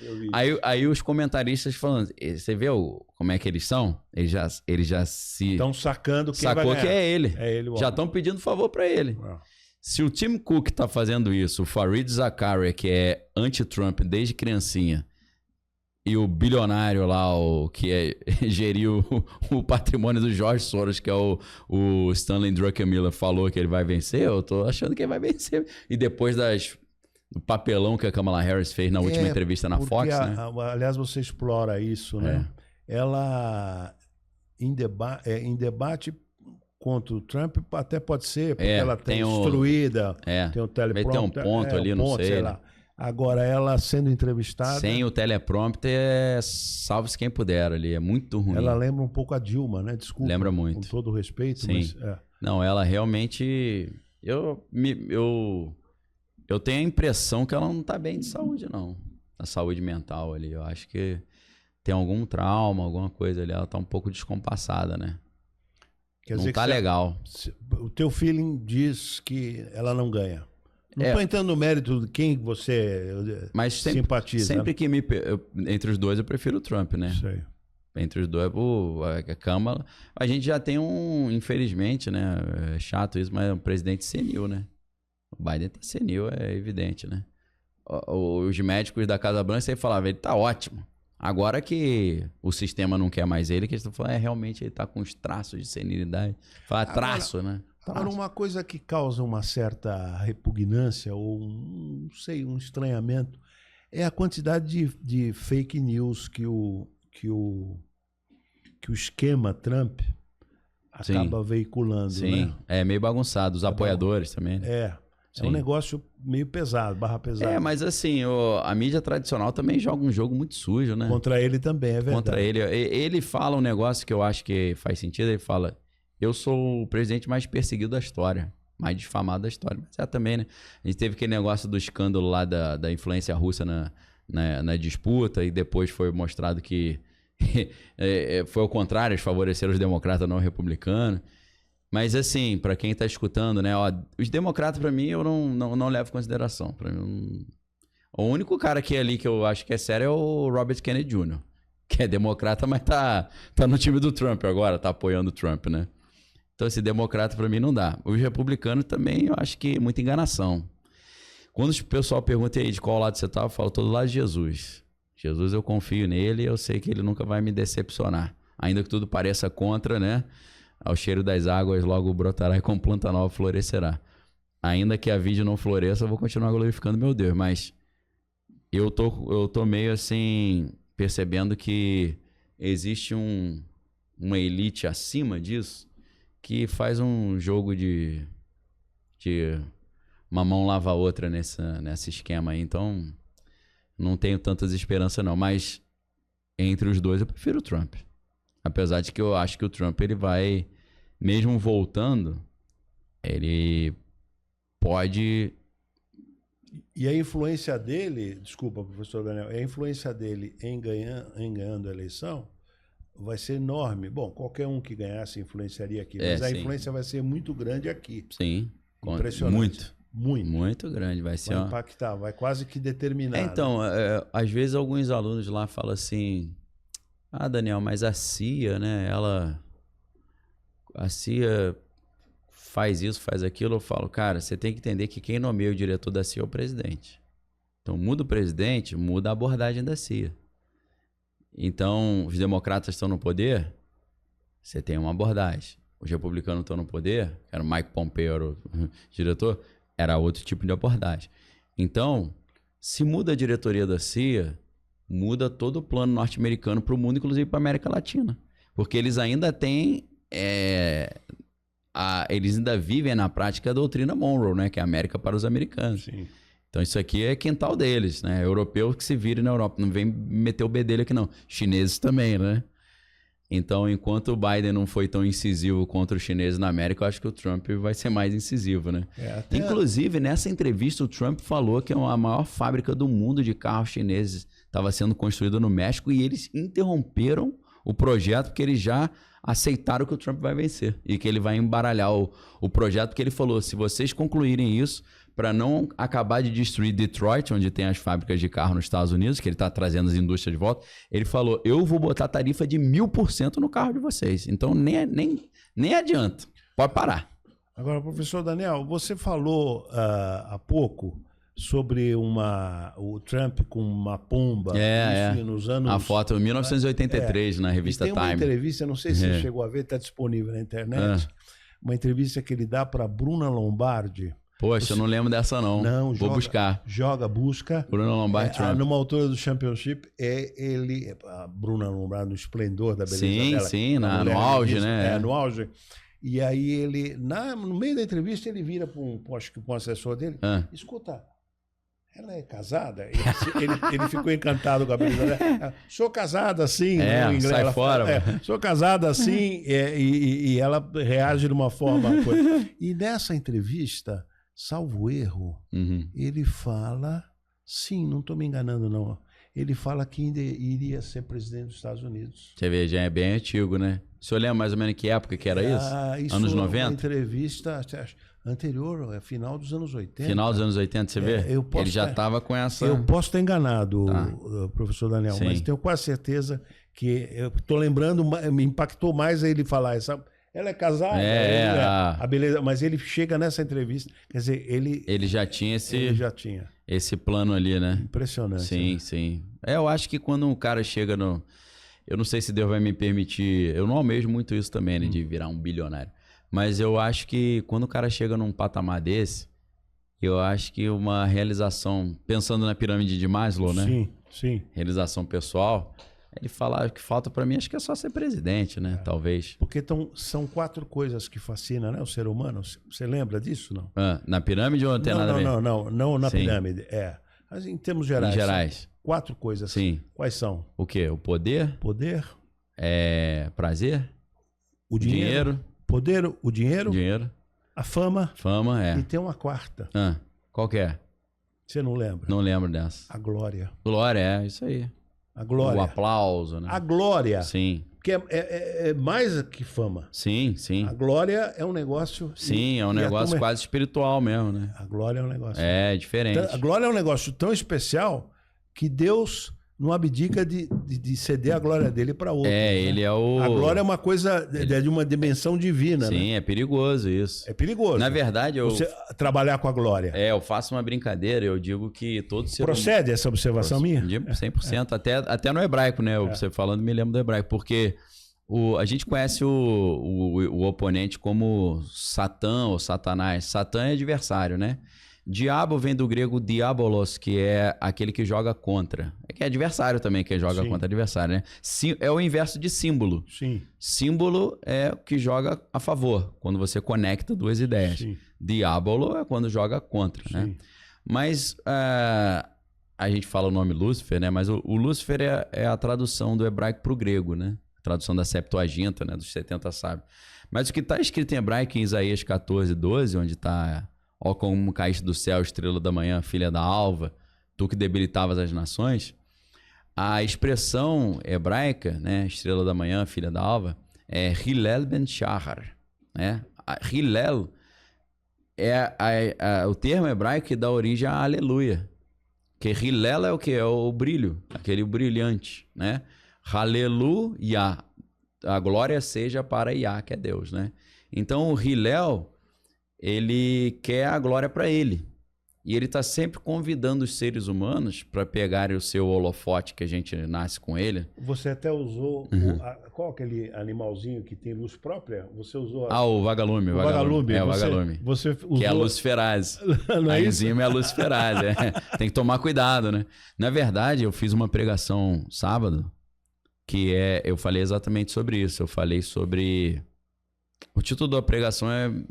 Speaker 2: Aí os comentaristas falando, você vê como é que eles são? Eles já se...
Speaker 1: Estão sacando quem
Speaker 2: sacou
Speaker 1: vai ganhar.
Speaker 2: Que é ele.
Speaker 1: É ele.
Speaker 2: Já estão pedindo favor para ele. Se o Tim Cook tá fazendo isso, o Fareed Zakaria, que é anti-Trump desde criancinha, e o bilionário lá, que geriu o patrimônio do George Soros, que é o Stanley Druckenmiller, falou que ele vai vencer, eu tô achando que ele vai vencer. E depois do papelão que a Kamala Harris fez na última entrevista na Fox, né?
Speaker 1: Aliás, você explora isso, né? Ela, em debate contra o Trump, até pode ser, porque ela tem instruída, tem o teleprompter.
Speaker 2: Tem um ponto ali, não sei.
Speaker 1: Lá. Agora, ela sendo entrevistada...
Speaker 2: Sem o teleprompter, salve-se quem puder ali. É muito ruim.
Speaker 1: Ela lembra um pouco a Dilma, né? Desculpa.
Speaker 2: Lembra muito.
Speaker 1: Com todo o respeito.
Speaker 2: Sim.
Speaker 1: Mas,
Speaker 2: Não, ela realmente... Eu tenho a impressão que ela não tá bem de saúde, não. A saúde mental ali. Eu acho que tem algum trauma, alguma coisa ali. Ela tá um pouco descompassada, né?
Speaker 1: Quer dizer
Speaker 2: não tá legal.
Speaker 1: O teu feeling diz que ela não ganha. Não estou entrando no mérito de quem você simpatiza.
Speaker 2: Sempre que entre os dois, eu prefiro o Trump, né?
Speaker 1: Sei.
Speaker 2: Entre os dois, a Câmara... A gente já tem infelizmente, né? É chato isso, mas é um presidente senil, né? O Biden tá senil, é evidente, né? Os médicos da Casa Branca sempre falavam, ele tá ótimo. Agora que o sistema não quer mais ele, que eles estão falando, realmente ele tá com os traços de senilidade. Fala traço, né?
Speaker 1: Agora, uma coisa que causa uma certa repugnância ou, não sei, um estranhamento é a quantidade de fake news que o esquema Trump acaba veiculando.
Speaker 2: Sim,
Speaker 1: né?
Speaker 2: É meio bagunçado. Os apoiadores também. Né?
Speaker 1: É um negócio meio pesado, barra pesada.
Speaker 2: Mas assim, a mídia tradicional também joga um jogo muito sujo, né?
Speaker 1: Contra ele também, é verdade.
Speaker 2: Contra ele. Ele fala um negócio que eu acho que faz sentido, ele fala... Eu sou o presidente mais perseguido da história, mais difamado da história. Mas também, né? A gente teve aquele negócio do escândalo lá da influência russa na disputa, e depois foi mostrado que foi ao contrário, eles favoreceram os democratas, não os republicanos. Mas assim, para quem tá escutando, né? Os democratas, para mim, eu não levo em consideração. Pra mim, o único cara que é ali que eu acho que é sério é o Robert Kennedy Jr., que é democrata, mas tá no time do Trump agora, tá apoiando o Trump, né? Então, esse democrata para mim não dá. Os republicanos também, eu acho que muita enganação. Quando o pessoal pergunta aí de qual lado você tá, eu falo, todo lado de Jesus. Jesus, eu confio nele e eu sei que ele nunca vai me decepcionar. Ainda que tudo pareça contra, né? Ao cheiro das águas logo brotará e com planta nova florescerá. Ainda que a vide não floresça, eu vou continuar glorificando meu Deus. Mas eu tô meio assim, percebendo que existe uma elite acima disso, que faz um jogo de uma mão lava a outra nesse esquema aí. Então, não tenho tantas esperanças não. Mas entre os dois, eu prefiro o Trump. Apesar de que eu acho que o Trump, ele vai, mesmo voltando, ele pode
Speaker 1: E a influência dele, desculpa, professor Daniel, a influência dele em ganhando a eleição vai ser enorme. Bom, qualquer um que ganhasse influenciaria aqui, mas a influência vai ser muito grande aqui.
Speaker 2: Sim.
Speaker 1: Impressionante.
Speaker 2: Muito grande. Vai ser.
Speaker 1: Vai impactar, vai quase que determinar.
Speaker 2: Então, às vezes alguns alunos lá falam assim: ah, Daniel, mas a CIA, né? A CIA faz isso, faz aquilo. Eu falo, cara, você tem que entender que quem nomeia o diretor da CIA é o presidente. Então, muda o presidente, muda a abordagem da CIA. Então, os democratas estão no poder, você tem uma abordagem. Os republicanos estão no poder, era o Mike Pompeo, era o diretor, era outro tipo de abordagem. Então, se muda a diretoria da CIA, muda todo o plano norte-americano para o mundo, inclusive para a América Latina. Porque eles ainda têm... eles ainda vivem na prática a doutrina Monroe, né? Que é a América para os americanos.
Speaker 1: Sim.
Speaker 2: Então isso aqui é quintal deles, né? Europeu que se vire na Europa. Não vem meter o bedelho aqui, não. Chineses também, né? Então, enquanto o Biden não foi tão incisivo contra os chineses na América, eu acho que o Trump vai ser mais incisivo, né? Inclusive, nessa entrevista, o Trump falou que a maior fábrica do mundo de carros chineses estava sendo construída no México e eles interromperam o projeto porque eles já aceitaram que o Trump vai vencer e que ele vai embaralhar o projeto, porque ele falou, se vocês concluírem isso, para não acabar de destruir Detroit, onde tem as fábricas de carro nos Estados Unidos, que ele está trazendo as indústrias de volta, ele falou, eu vou botar tarifa de 1000% no carro de vocês. Então, nem adianta. Pode parar.
Speaker 1: Agora, professor Daniel, você falou há pouco sobre o Trump com uma pomba nos anos...
Speaker 2: A foto em 1983 na revista Time.
Speaker 1: Tem uma entrevista, não sei se você chegou a ver, está disponível na internet, uma entrevista que ele dá para Bruna Lombardi.
Speaker 2: Poxa, eu não lembro dessa não. Vou buscar.
Speaker 1: Busca.
Speaker 2: Bruna Lombardi Trump.
Speaker 1: Numa altura do Championship, a Bruna Lombardi no esplendor da beleza dela.
Speaker 2: Sim, no auge, né?
Speaker 1: No auge. E aí ele, no meio da entrevista, ele vira para um assessor dele, escuta, ela é casada? Ele ficou encantado com a beleza dela. Sou casada assim, no inglês.
Speaker 2: Sai
Speaker 1: ela
Speaker 2: fora.
Speaker 1: fala, sou casada assim, e ela reage de uma forma... E nessa entrevista... Salvo erro, ele fala, sim, não estou me enganando não, ele fala que ainda iria ser presidente dos Estados Unidos.
Speaker 2: Você vê, já é bem antigo, né? O senhor lembra mais ou menos que época que era isso? Anos 90?
Speaker 1: Uma entrevista anterior, final dos anos 80.
Speaker 2: Final dos anos 80, você vê? Ele já estava com essa...
Speaker 1: Eu posso estar enganado, professor Daniel, mas tenho quase certeza que, eu estou lembrando, me impactou mais ele falar essa... Ela é casada, a beleza, mas ele chega nessa entrevista, quer dizer, ele
Speaker 2: já tinha esse plano ali, né?
Speaker 1: Impressionante.
Speaker 2: Sim,
Speaker 1: né?
Speaker 2: sim. Eu acho que quando um cara chega no... Eu não sei se Deus vai me permitir, eu não almejo muito isso também, né, de virar um bilionário, mas eu acho que quando o cara chega num patamar desse, eu acho que uma realização, pensando na pirâmide de Maslow, né?
Speaker 1: Sim.
Speaker 2: Realização pessoal... Ele fala que falta para mim, acho que é só ser presidente, né? Talvez.
Speaker 1: Porque são 4 coisas que fascinam, né, o ser humano. Você lembra disso, não?
Speaker 2: Na pirâmide ou não tem nada a ver?
Speaker 1: Não na pirâmide. Mas em termos gerais.
Speaker 2: Em gerais.
Speaker 1: 4 coisas.
Speaker 2: Sim.
Speaker 1: Quais são?
Speaker 2: O quê? O poder?
Speaker 1: Poder.
Speaker 2: Prazer?
Speaker 1: O dinheiro. Poder, o dinheiro.
Speaker 2: Dinheiro.
Speaker 1: A fama.
Speaker 2: Fama,
Speaker 1: E tem uma 4ª.
Speaker 2: Qual que é?
Speaker 1: Você não lembra?
Speaker 2: Não lembro dessa.
Speaker 1: A glória.
Speaker 2: Glória, isso aí.
Speaker 1: A glória.
Speaker 2: O aplauso, né?
Speaker 1: A glória.
Speaker 2: Sim.
Speaker 1: Porque é mais que fama.
Speaker 2: Sim.
Speaker 1: A glória é um negócio...
Speaker 2: Sim, é um negócio quase espiritual mesmo, né?
Speaker 1: A glória é um negócio...
Speaker 2: É, diferente.
Speaker 1: A glória é um negócio tão especial que Deus não abdica de ceder a glória dele para outro.
Speaker 2: Ele é o...
Speaker 1: A glória é uma coisa de uma dimensão divina, né?
Speaker 2: Sim, é perigoso isso.
Speaker 1: É perigoso.
Speaker 2: Na verdade,
Speaker 1: você trabalhar com a glória.
Speaker 2: Eu faço uma brincadeira, eu digo que todo ser humano...
Speaker 1: Procede essa observação minha?
Speaker 2: 100%, até no hebraico, né? Você falando, me lembro do hebraico, porque a gente conhece o oponente como Satã ou Satanás. Satã é adversário, né? Diabo vem do grego diabolos, que é aquele que joga contra. Que é adversário também, que joga contra adversário, né? É o inverso de símbolo.
Speaker 1: Sim.
Speaker 2: Símbolo é o que joga a favor, quando você conecta duas ideias.
Speaker 1: Sim.
Speaker 2: Diabolo é quando joga contra, né? Mas a gente fala o nome Lúcifer, né? Mas o Lúcifer é a tradução do hebraico para o grego, né? A tradução da Septuaginta, né? Dos 70 sábios. Mas o que está escrito em hebraico em Isaías 14, 12, onde está... ó como caíste do céu, estrela da manhã, filha da alva, tu que debilitavas as nações. A expressão hebraica, né, estrela da manhã, filha da alva, é Hillel ben Shahar, né? Hillel é o termo hebraico que dá origem a aleluia. Que Hillel é o que? É o brilho, aquele brilhante, né? Aleluia, a glória seja para Yah, que é Deus, né? Então o Hillel, ele quer a glória para ele. E ele está sempre convidando os seres humanos para pegarem o seu holofote, que a gente nasce com ele.
Speaker 1: Você até usou... qual aquele animalzinho que tem luz própria? Você usou...
Speaker 2: O vagalume.
Speaker 1: O vagalume.
Speaker 2: É, o vagalume.
Speaker 1: Você usou...
Speaker 2: Que é a luciferase.
Speaker 1: Não é
Speaker 2: a
Speaker 1: isso?
Speaker 2: enzima é a luciferase. Tem que tomar cuidado, né? Na verdade, eu fiz uma pregação sábado, eu falei exatamente sobre isso. Eu falei sobre... O título da pregação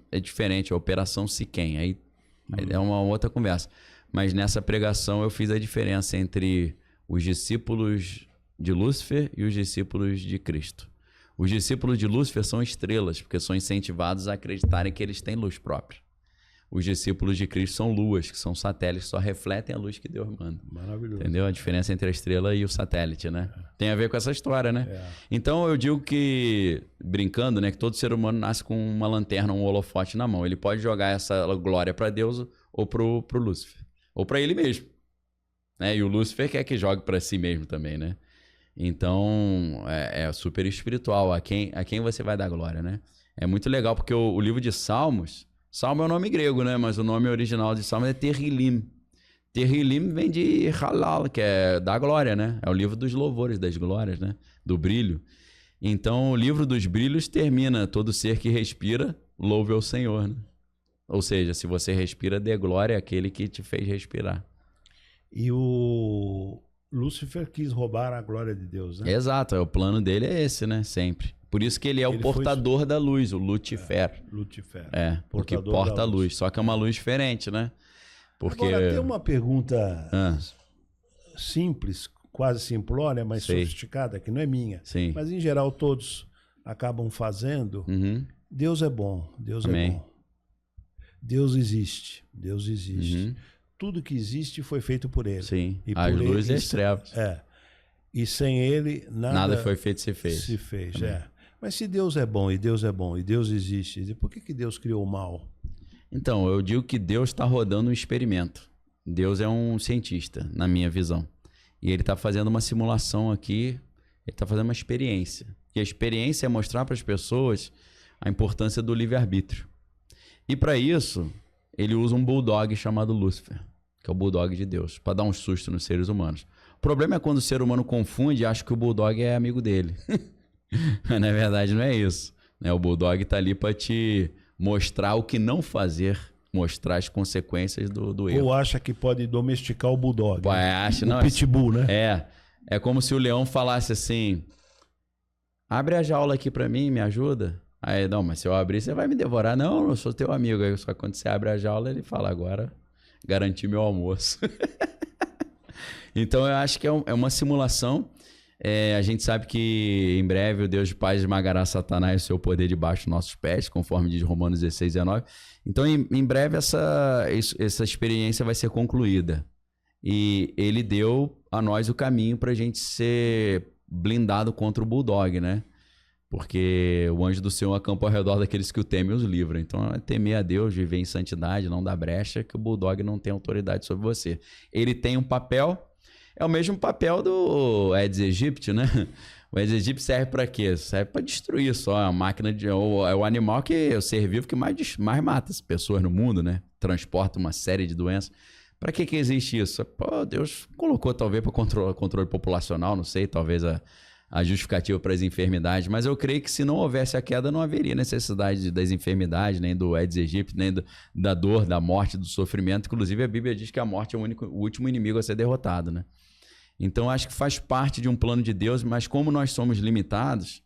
Speaker 2: é diferente, é Operação Siquém. Aí é uma outra conversa. Mas nessa pregação eu fiz a diferença entre os discípulos de Lúcifer e os discípulos de Cristo. Os discípulos de Lúcifer são estrelas, porque são incentivados a acreditarem que eles têm luz própria. Os discípulos de Cristo são luas, que são satélites, que só refletem a luz que Deus manda.
Speaker 1: Maravilhoso.
Speaker 2: Entendeu? A diferença entre a estrela e o satélite, né? Tem a ver com essa história, né? Então eu digo que, brincando, né, que todo ser humano nasce com uma lanterna, um holofote na mão. Ele pode jogar essa glória para Deus ou pro Lúcifer. Ou para ele mesmo. Né? E o Lúcifer quer que jogue para si mesmo também, né? Então é super espiritual. A quem você vai dar glória, né? É muito legal porque o livro de Salmos... Salmo é o nome grego, né? Mas o nome original de Salmo é Terrilim. Terrilim vem de Halal, que é da glória, né? É o livro dos louvores, das glórias, né? Do brilho. Então, o livro dos brilhos termina: todo ser que respira, louve ao Senhor, né? Ou seja, se você respira, dê glória àquele que te fez respirar.
Speaker 1: E o Lúcifer quis roubar a glória de Deus, né?
Speaker 2: Exato, o plano dele é esse, né? Sempre. Por isso que ele é o portador da luz, o Lucifer.
Speaker 1: Lucifer.
Speaker 2: Porque porta a luz. Só que é uma luz diferente, né? Porque...
Speaker 1: Agora, tem uma pergunta simples, quase simplória, mas sofisticada, que não é minha.
Speaker 2: Sim.
Speaker 1: Mas, em geral, todos acabam fazendo. Deus é bom, Deus
Speaker 2: Amém.
Speaker 1: É bom. Deus existe, Deus existe. Tudo que existe foi feito por ele.
Speaker 2: Sim,
Speaker 1: e
Speaker 2: as luzes e as trevas.
Speaker 1: E sem ele, nada
Speaker 2: foi feito, se fez.
Speaker 1: Se fez, Mas se Deus é bom, e Deus é bom, e Deus existe, por que Deus criou o mal?
Speaker 2: Então, eu digo que Deus está rodando um experimento. Deus é um cientista, na minha visão. E ele está fazendo uma simulação aqui, ele está fazendo uma experiência. E a experiência é mostrar para as pessoas a importância do livre-arbítrio. E para isso, ele usa um bulldog chamado Lúcifer, que é o bulldog de Deus, para dar um susto nos seres humanos. O problema é quando o ser humano confunde e acha que o bulldog é amigo dele. Na verdade, não é isso. O bulldog está ali para te mostrar o que não fazer, mostrar as consequências do erro.
Speaker 1: Ou acha que pode domesticar o bulldog.
Speaker 2: Não,
Speaker 1: pitbull, né?
Speaker 2: É como se o leão falasse assim: abre a jaula aqui para mim, me ajuda. Aí, não, mas se eu abrir, você vai me devorar. Não, eu sou teu amigo. Aí, só quando você abre a jaula, ele fala: agora garanti meu almoço. Então, eu acho que é uma simulação. A gente sabe que em breve o Deus de paz esmagará Satanás e o seu poder debaixo dos nossos pés, conforme diz Romanos 16, 19. Então, em breve, essa experiência vai ser concluída. E ele deu a nós o caminho para a gente ser blindado contra o bulldog, né? Porque o anjo do Senhor acampa ao redor daqueles que o temem e os livra. Então, é temer a Deus, viver em santidade, não dar brecha, que o bulldog não tem autoridade sobre você. Ele tem um papel... É o mesmo papel do Aedes aegypti, né? O Aedes aegypti serve para quê? Serve para destruir só a máquina é o animal é o ser vivo que mais mata as pessoas no mundo, né? Transporta uma série de doenças. Para que existe isso? Pô, Deus colocou talvez para controle populacional, não sei, talvez a justificativa para as enfermidades, mas eu creio que se não houvesse a queda, não haveria necessidade das enfermidades, nem do Aedes aegypti, nem da dor, da morte, do sofrimento. Inclusive, a Bíblia diz que a morte é o último inimigo a ser derrotado, né? Então, acho que faz parte de um plano de Deus, mas como nós somos limitados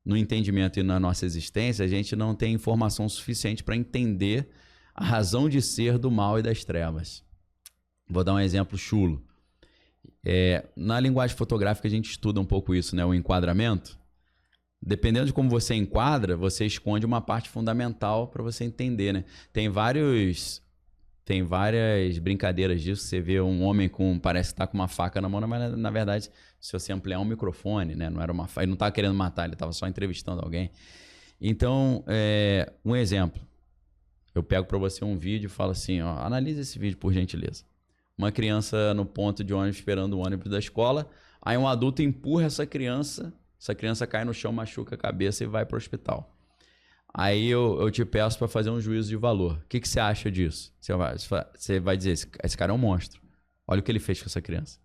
Speaker 2: no entendimento e na nossa existência, a gente não tem informação suficiente para entender a razão de ser do mal e das trevas. Vou dar um exemplo chulo. Na linguagem fotográfica, a gente estuda um pouco isso, né? O enquadramento. Dependendo de como você enquadra, você esconde uma parte fundamental para você entender, né? Tem vários tem várias brincadeiras disso. Você vê um homem parece que tá com uma faca na mão, mas na verdade, se você ampliar um microfone, né? Não era uma faca, ele não estava querendo matar, ele estava só entrevistando alguém. Então, um exemplo. Eu pego para você um vídeo e falo assim, ó, analisa esse vídeo por gentileza. Uma criança no ponto de ônibus esperando o ônibus da escola, aí um adulto empurra essa criança cai no chão, machuca a cabeça e vai para o hospital. Aí eu te peço para fazer um juízo de valor. O que você acha disso? Você vai dizer, esse cara é um monstro. Olha o que ele fez com essa criança.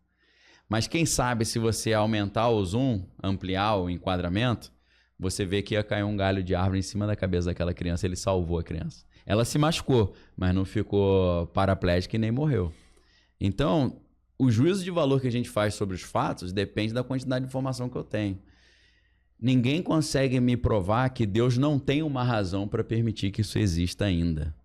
Speaker 2: Mas quem sabe se você aumentar o zoom, ampliar o enquadramento, você vê que ia cair um galho de árvore em cima da cabeça daquela criança, ele salvou a criança. Ela se machucou, mas não ficou paraplégica e nem morreu. Então, o juízo de valor que a gente faz sobre os fatos depende da quantidade de informação que eu tenho. Ninguém consegue me provar que Deus não tem uma razão para permitir que isso exista ainda.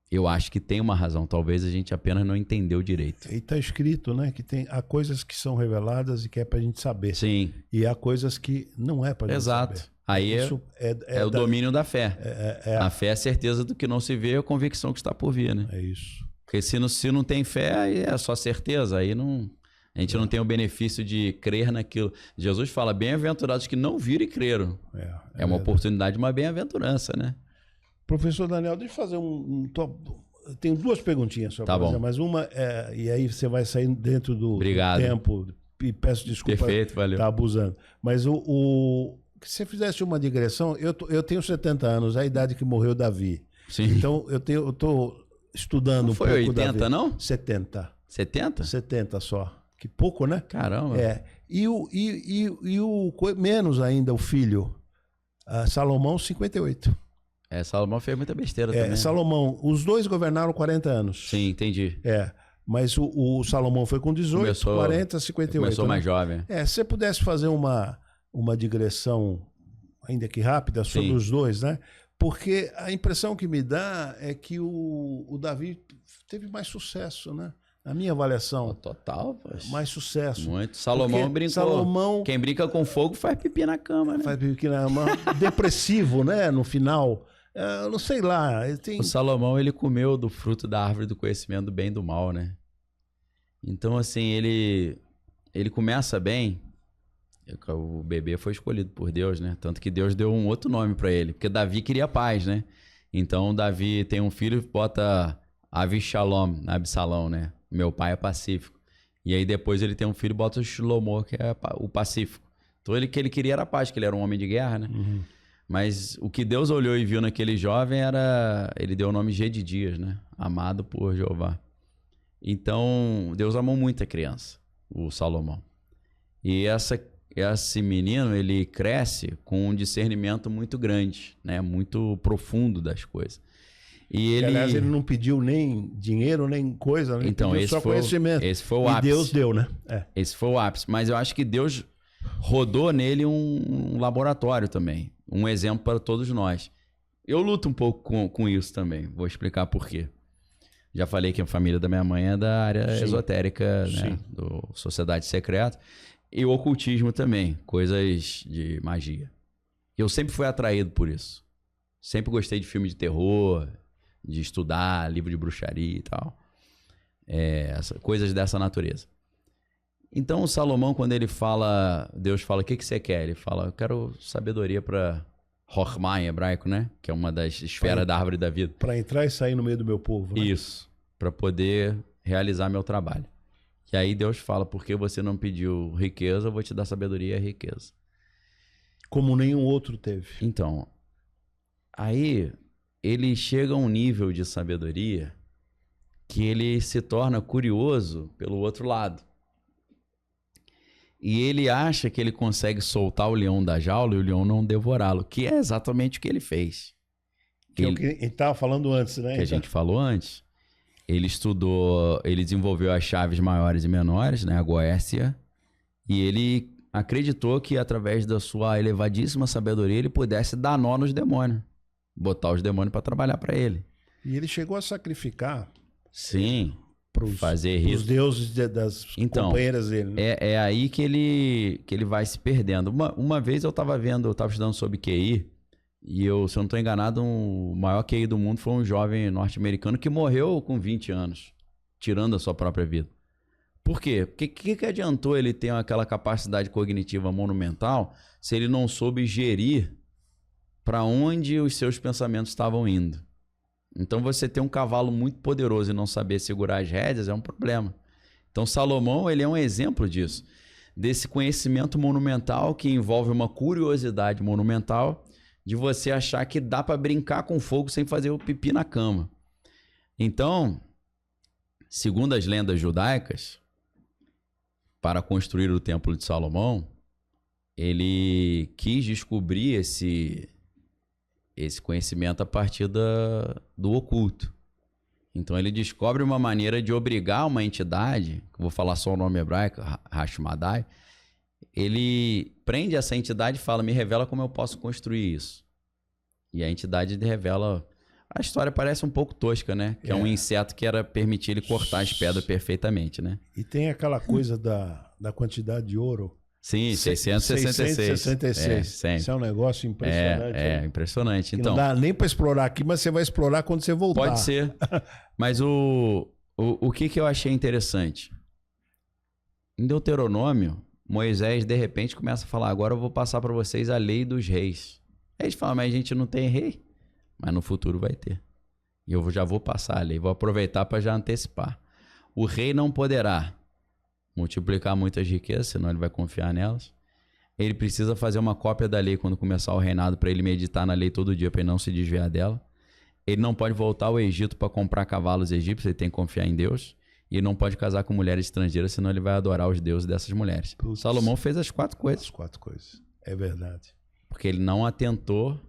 Speaker 2: Eu acho que tem uma razão, talvez a gente apenas não entendeu direito.
Speaker 1: E está escrito, né, que há coisas que são reveladas e que é para a gente saber.
Speaker 2: Sim.
Speaker 1: E há coisas que não é para a gente saber.
Speaker 2: Exato. Aí é o domínio da fé. A fé é a certeza do que não se vê, é a convicção que está por vir, né?
Speaker 1: É isso.
Speaker 2: Porque se não tem fé, aí é só certeza, aí não... A gente não tem o benefício de crer naquilo. Jesus fala, bem-aventurados que não viram e creram. É uma oportunidade, uma bem-aventurança, né?
Speaker 1: Professor Daniel, deixa eu fazer tenho duas perguntinhas só para fazer, mas uma e aí você vai sair dentro do tempo e peço desculpa.
Speaker 2: Perfeito, valeu.
Speaker 1: Tá abusando. Mas se você fizesse uma digressão, eu tenho 70 anos, a idade que morreu Davi.
Speaker 2: Sim.
Speaker 1: Então eu estou estudando
Speaker 2: não
Speaker 1: um pouco.
Speaker 2: Foi 80,
Speaker 1: Davi.
Speaker 2: Não?
Speaker 1: 70.
Speaker 2: 70?
Speaker 1: 70 só. Que pouco, né?
Speaker 2: Caramba.
Speaker 1: E menos ainda o filho, Salomão, 58.
Speaker 2: Salomão fez muita besteira também.
Speaker 1: Salomão, os dois governaram 40 anos.
Speaker 2: Sim, entendi.
Speaker 1: Mas o Salomão foi com 18, 40, 58.
Speaker 2: Começou mais jovem.
Speaker 1: Se você pudesse fazer uma digressão, ainda que rápida, sobre os dois, né? Porque a impressão que me dá é que o Davi teve mais sucesso, né? A minha avaliação.
Speaker 2: Total, poxa.
Speaker 1: Mais sucesso.
Speaker 2: Muito. Salomão brincou. Quem brinca com fogo faz pipi na cama, né?
Speaker 1: Faz pipi na cama. Depressivo, né? No final. Não sei lá.
Speaker 2: O Salomão, ele comeu do fruto da árvore do conhecimento do bem e do mal, né? Então, assim, ele começa bem. O bebê foi escolhido por Deus, né? Tanto que Deus deu um outro nome para ele. Porque Davi queria paz, né? Então, Davi tem um filho e bota Absalão, né? Meu pai é pacífico. E aí depois ele tem um filho e bota o Shlomo, que é o pacífico. Então o que ele queria era paz, que ele era um homem de guerra, né? Uhum. Mas o que Deus olhou e viu naquele jovem ele deu o nome Gedidias, né? Amado por Jeová. Então Deus amou muito a criança, o Salomão. E esse menino, ele cresce com um discernimento muito grande, né? Muito profundo das coisas.
Speaker 1: Aliás, ele não pediu nem dinheiro, nem coisa, né?
Speaker 2: Então,
Speaker 1: pediu só conhecimento.
Speaker 2: Esse foi o ápice.
Speaker 1: E Deus deu, né?
Speaker 2: Esse foi o ápice. Mas eu acho que Deus rodou nele um laboratório também. Um exemplo para todos nós. Eu luto um pouco com isso também. Vou explicar por quê. Já falei que a família da minha mãe é da área esotérica, né? Do Sociedade Secreta. E o ocultismo também. Coisas de magia. Eu sempre fui atraído por isso. Sempre gostei de filme de terror, de estudar livro de bruxaria e tal. Coisas dessa natureza. Então o Salomão, quando ele fala, Deus fala, o que você quer? Ele fala, eu quero sabedoria para Chokhmah em hebraico, né? Que é uma das esferas da árvore da vida.
Speaker 1: Para entrar e sair no meio do meu povo, né?
Speaker 2: Isso. Para poder realizar meu trabalho. E aí Deus fala, porque você não pediu riqueza, eu vou te dar sabedoria e riqueza.
Speaker 1: Como nenhum outro teve.
Speaker 2: Então, aí ele chega a um nível de sabedoria que ele se torna curioso pelo outro lado. E ele acha que ele consegue soltar o leão da jaula e o leão não devorá-lo, que é exatamente o que ele fez.
Speaker 1: Que é o que a gente estava falando antes, né?
Speaker 2: Que a gente falou antes. Ele estudou, ele desenvolveu as chaves maiores e menores, né? A Goécia, e ele acreditou que através da sua elevadíssima sabedoria ele pudesse dar nó nos demônios. Botar os demônios para trabalhar para ele.
Speaker 1: E ele chegou a sacrificar.
Speaker 2: Sim. Fazer
Speaker 1: os deuses das companheiras dele. Né?
Speaker 2: É aí que ele vai se perdendo. Uma vez eu estava estudando sobre QI, E se eu não estou enganado, o maior QI do mundo foi um jovem norte-americano que morreu com 20 anos, tirando a sua própria vida. Por quê? Porque o que adiantou ele ter aquela capacidade cognitiva monumental se ele não soube gerir para onde os seus pensamentos estavam indo? Então, você ter um cavalo muito poderoso e não saber segurar as rédeas é um problema. Então, Salomão, ele é um exemplo disso. Desse conhecimento monumental que envolve uma curiosidade monumental de você achar que dá para brincar com fogo sem fazer o pipi na cama. Então, segundo as lendas judaicas, para construir o Templo de Salomão, ele quis descobrir esse conhecimento a partir do oculto. Então ele descobre uma maneira de obrigar uma entidade, que eu vou falar só o nome hebraico, Hashmadai, ele prende essa entidade e fala, me revela como eu posso construir isso. E a entidade revela... A história parece um pouco tosca, né? Que é um inseto que era permitir ele cortar as pedras perfeitamente, né?
Speaker 1: E tem aquela coisa da quantidade de ouro.
Speaker 2: Sim, 666.
Speaker 1: 666. Isso é um negócio impressionante.
Speaker 2: É impressionante. Então,
Speaker 1: não dá nem para explorar aqui, mas você vai explorar quando você voltar.
Speaker 2: Pode ser. Mas o que eu achei interessante? Em Deuteronômio, Moisés, de repente, começa a falar, agora eu vou passar para vocês a lei dos reis. Aí eles falam, mas a gente não tem rei? Mas no futuro vai ter. E eu já vou passar a lei, vou aproveitar para já antecipar. O rei não poderá multiplicar muitas riquezas, senão ele vai confiar nelas. Ele precisa fazer uma cópia da lei quando começar o reinado, para ele meditar na lei todo dia, para ele não se desviar dela. Ele não pode voltar ao Egito para comprar cavalos egípcios, ele tem que confiar em Deus. E ele não pode casar com mulheres estrangeiras, senão ele vai adorar os deuses dessas mulheres. Putz. Salomão fez as 4 coisas.
Speaker 1: As 4 coisas. É verdade.
Speaker 2: Porque ele não atentou.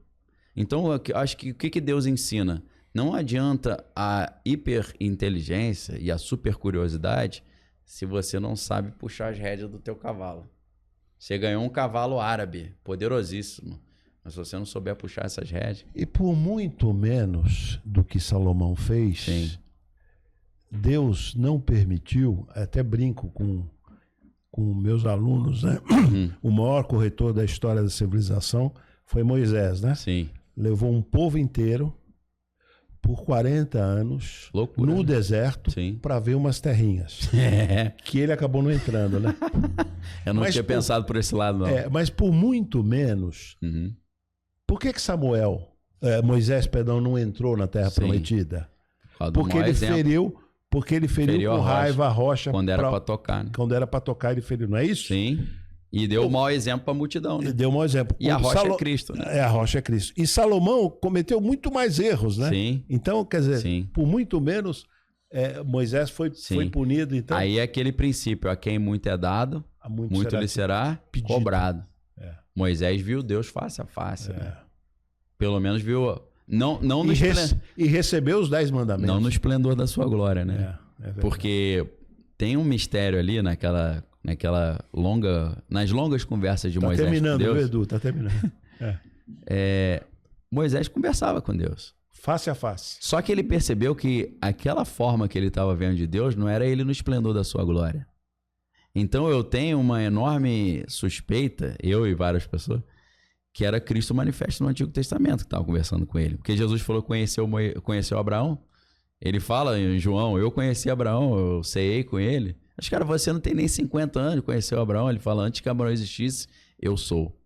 Speaker 2: Então, eu acho que o que Deus ensina? Não adianta a hiperinteligência e a supercuriosidade se você não sabe puxar as rédeas do teu cavalo. Você ganhou um cavalo árabe, poderosíssimo, mas se você não souber puxar essas rédeas...
Speaker 1: E por muito menos do que Salomão fez, sim, Deus não permitiu, até brinco com meus alunos, né? O maior corretor da história da civilização foi Moisés, né?
Speaker 2: Sim.
Speaker 1: Levou um povo inteiro por 40 anos no deserto para ver umas terrinhas. Que ele acabou não entrando, né?
Speaker 2: Eu não tinha pensado por esse lado, não.
Speaker 1: Mas por muito menos. Por que Moisés, não entrou na Terra Prometida? Porque ele feriu com raiva a rocha.
Speaker 2: Quando era para tocar, né?
Speaker 1: Quando era para tocar, ele feriu, não é isso?
Speaker 2: Sim. E deu um mau exemplo para a multidão, né?
Speaker 1: Deu um mau exemplo.
Speaker 2: E a rocha é Cristo, né?
Speaker 1: A rocha é Cristo. E Salomão cometeu muito mais erros, né?
Speaker 2: Sim.
Speaker 1: Então, quer dizer, por muito menos, Moisés foi punido. Então...
Speaker 2: Aí é aquele princípio, a quem muito é dado, muito lhe será pedido. Cobrado. Moisés viu Deus face a face. Né? Pelo menos viu...
Speaker 1: E recebeu os 10 mandamentos.
Speaker 2: Não no esplendor da sua glória, né? Porque tem um mistério ali nas longas conversas de Moisés com Deus.
Speaker 1: Tá terminando, Edu, tá terminando.
Speaker 2: Moisés conversava com Deus.
Speaker 1: Face a face.
Speaker 2: Só que ele percebeu que aquela forma que ele estava vendo de Deus não era ele no esplendor da sua glória. Então eu tenho uma enorme suspeita, eu e várias pessoas, que era Cristo manifesto no Antigo Testamento que estava conversando com ele. Porque Jesus falou que conheceu Abraão. Ele fala em João, eu conheci Abraão, eu ceiei com ele. Mas, cara, você não tem nem 50 anos, conheceu Abraão. Ele fala, antes que Abraão existisse, eu sou.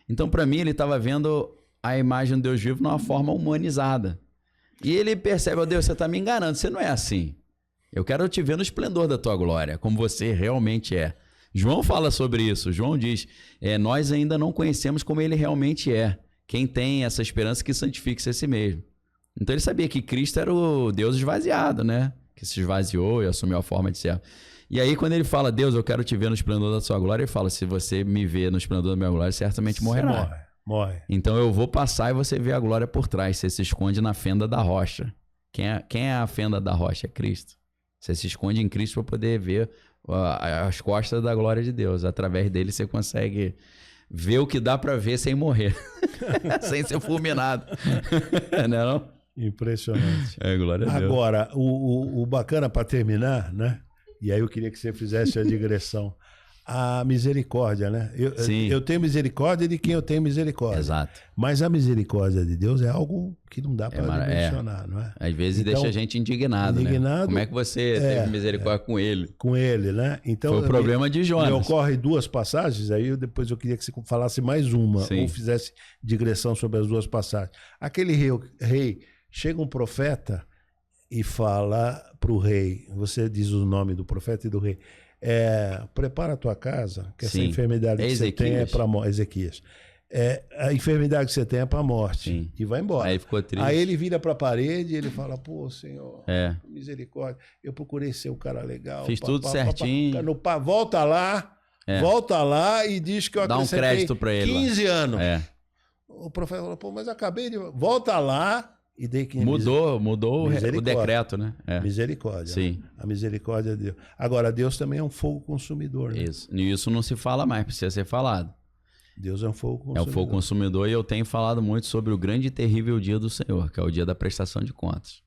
Speaker 2: Então, para mim, ele estava vendo a imagem do Deus vivo numa forma humanizada. E ele percebe, Deus, você está me enganando, você não é assim. Eu quero te ver no esplendor da tua glória, como você realmente é. João fala sobre isso. João diz, nós ainda não conhecemos como ele realmente é. Quem tem essa esperança que santifique-se a si mesmo. Então ele sabia que Cristo era o Deus esvaziado, né? Que se esvaziou e assumiu a forma de servo. E aí quando ele fala, Deus, eu quero te ver no esplendor da sua glória, ele fala, se você me vê no esplendor da minha glória, certamente morrerá.
Speaker 1: Morre.
Speaker 2: Então eu vou passar e você vê a glória por trás. Você se esconde na fenda da rocha. Quem é a fenda da rocha? É Cristo. Você se esconde em Cristo para poder ver as costas da glória de Deus. Através dele você consegue ver o que dá para ver sem morrer. Sem ser fulminado. Não é não?
Speaker 1: Impressionante.
Speaker 2: Glória a Deus.
Speaker 1: Agora, o bacana para terminar, né? E aí eu queria que você fizesse a digressão. a misericórdia, né?
Speaker 2: Sim.
Speaker 1: Eu tenho misericórdia de quem eu tenho misericórdia.
Speaker 2: Exato.
Speaker 1: Mas a misericórdia de Deus é algo que não dá para mencionar, não é?
Speaker 2: Às vezes
Speaker 1: Então,
Speaker 2: deixa a gente indignado, né? Como é que você teve misericórdia com ele?
Speaker 1: Com ele, né? Então,
Speaker 2: foi o problema de Jonas.
Speaker 1: Me ocorre duas passagens, aí depois eu queria que você falasse mais uma,
Speaker 2: Sim.
Speaker 1: ou fizesse digressão sobre as duas passagens. Aquele rei, chega um profeta e fala para o rei, você diz o nome do profeta e do rei, prepara a tua casa, que essa enfermidade que você tem é para morte. Ezequias. A enfermidade que você tem é para morte.
Speaker 2: Sim.
Speaker 1: E vai embora.
Speaker 2: Aí ficou triste.
Speaker 1: Aí ele vira para a parede e ele fala, pô, Senhor, misericórdia, eu procurei ser um cara legal.
Speaker 2: Fiz tudo certinho.
Speaker 1: Volta lá e diz que eu acrescentei
Speaker 2: dá um crédito para ele
Speaker 1: 15 anos.
Speaker 2: O
Speaker 1: profeta falou, pô, mas acabei de... Volta lá e dei 15
Speaker 2: Mudou o decreto, né?
Speaker 1: Misericórdia.
Speaker 2: Sim.
Speaker 1: Né? A misericórdia de Deus. Agora, Deus também é um fogo consumidor. Né?
Speaker 2: Isso. E isso não se fala mais, precisa ser falado.
Speaker 1: Deus é um fogo consumidor.
Speaker 2: É o fogo consumidor, e eu tenho falado muito sobre o grande e terrível dia do Senhor, que é o dia da prestação de contas,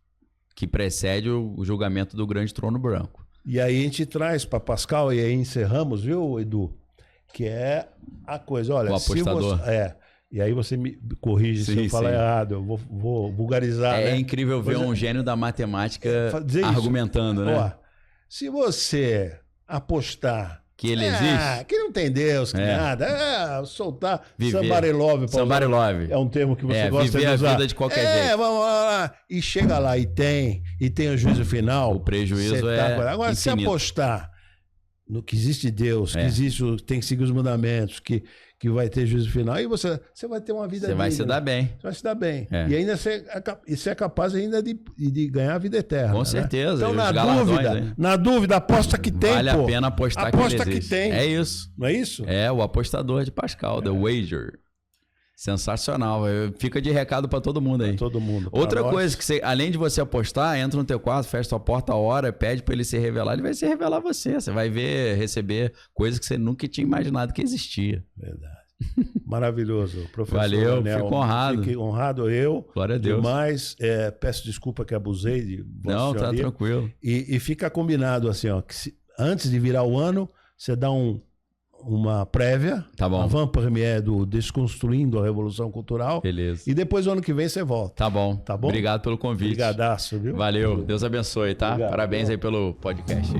Speaker 2: que precede o julgamento do grande trono branco.
Speaker 1: E aí a gente traz para Pascal, e aí encerramos, viu, Edu? Que é a coisa, olha...
Speaker 2: O apostador.
Speaker 1: E aí você me corrige se eu falar errado, eu vou vulgarizar.
Speaker 2: É incrível ver um gênio da matemática argumentando, né?
Speaker 1: Ó, se você apostar...
Speaker 2: Que ele existe?
Speaker 1: Que não tem Deus, que nada. Soltar
Speaker 2: viver.
Speaker 1: Somebody love.
Speaker 2: Somebody love.
Speaker 1: É um termo que você gosta
Speaker 2: viver
Speaker 1: de usar.
Speaker 2: A vida de qualquer jeito.
Speaker 1: Vamos lá. E chega lá e tem o juízo final.
Speaker 2: O prejuízo
Speaker 1: Agora,
Speaker 2: infinito.
Speaker 1: Se apostar no que existe Deus, que existe, tem que seguir os mandamentos, que vai ter juízo final, aí você vai ter uma vida
Speaker 2: Você vai se dar bem.
Speaker 1: Você vai se dar bem. E ainda você é capaz ainda de ganhar a vida eterna.
Speaker 2: Com certeza.
Speaker 1: Então, na dúvida, aposta que tem,
Speaker 2: Vale a pena apostar
Speaker 1: aposta
Speaker 2: que ele existe.
Speaker 1: tem.
Speaker 2: É isso.
Speaker 1: Não é isso?
Speaker 2: É, o apostador de Pascal, The Wager. Sensacional. Fica de recado para todo mundo aí.
Speaker 1: Todo mundo.
Speaker 2: Outra coisa que além de você apostar, entra no teu quarto, fecha tua porta a hora, pede para ele se revelar, ele vai se revelar a você. Você vai receber coisas que você nunca tinha imaginado que existia.
Speaker 1: Verdade. Maravilhoso, professor.
Speaker 2: Valeu,
Speaker 1: Anel.
Speaker 2: Fico honrado.
Speaker 1: Fiquei honrado eu.
Speaker 2: Glória a Deus.
Speaker 1: Mas peço desculpa que abusei de vossa
Speaker 2: Não,
Speaker 1: senhoria.
Speaker 2: tá tranquilo.
Speaker 1: E fica combinado assim, ó, que antes de virar o ano, você dá uma prévia,
Speaker 2: tá bom.
Speaker 1: A van premiere do Desconstruindo a Revolução Cultural.
Speaker 2: Beleza.
Speaker 1: E depois, o ano que vem, você volta.
Speaker 2: Tá bom.
Speaker 1: Tá bom?
Speaker 2: Obrigado pelo convite.
Speaker 1: Obrigadaço, viu?
Speaker 2: Valeu. Deus abençoe, tá?
Speaker 1: Obrigado.
Speaker 2: Parabéns aí pelo podcast.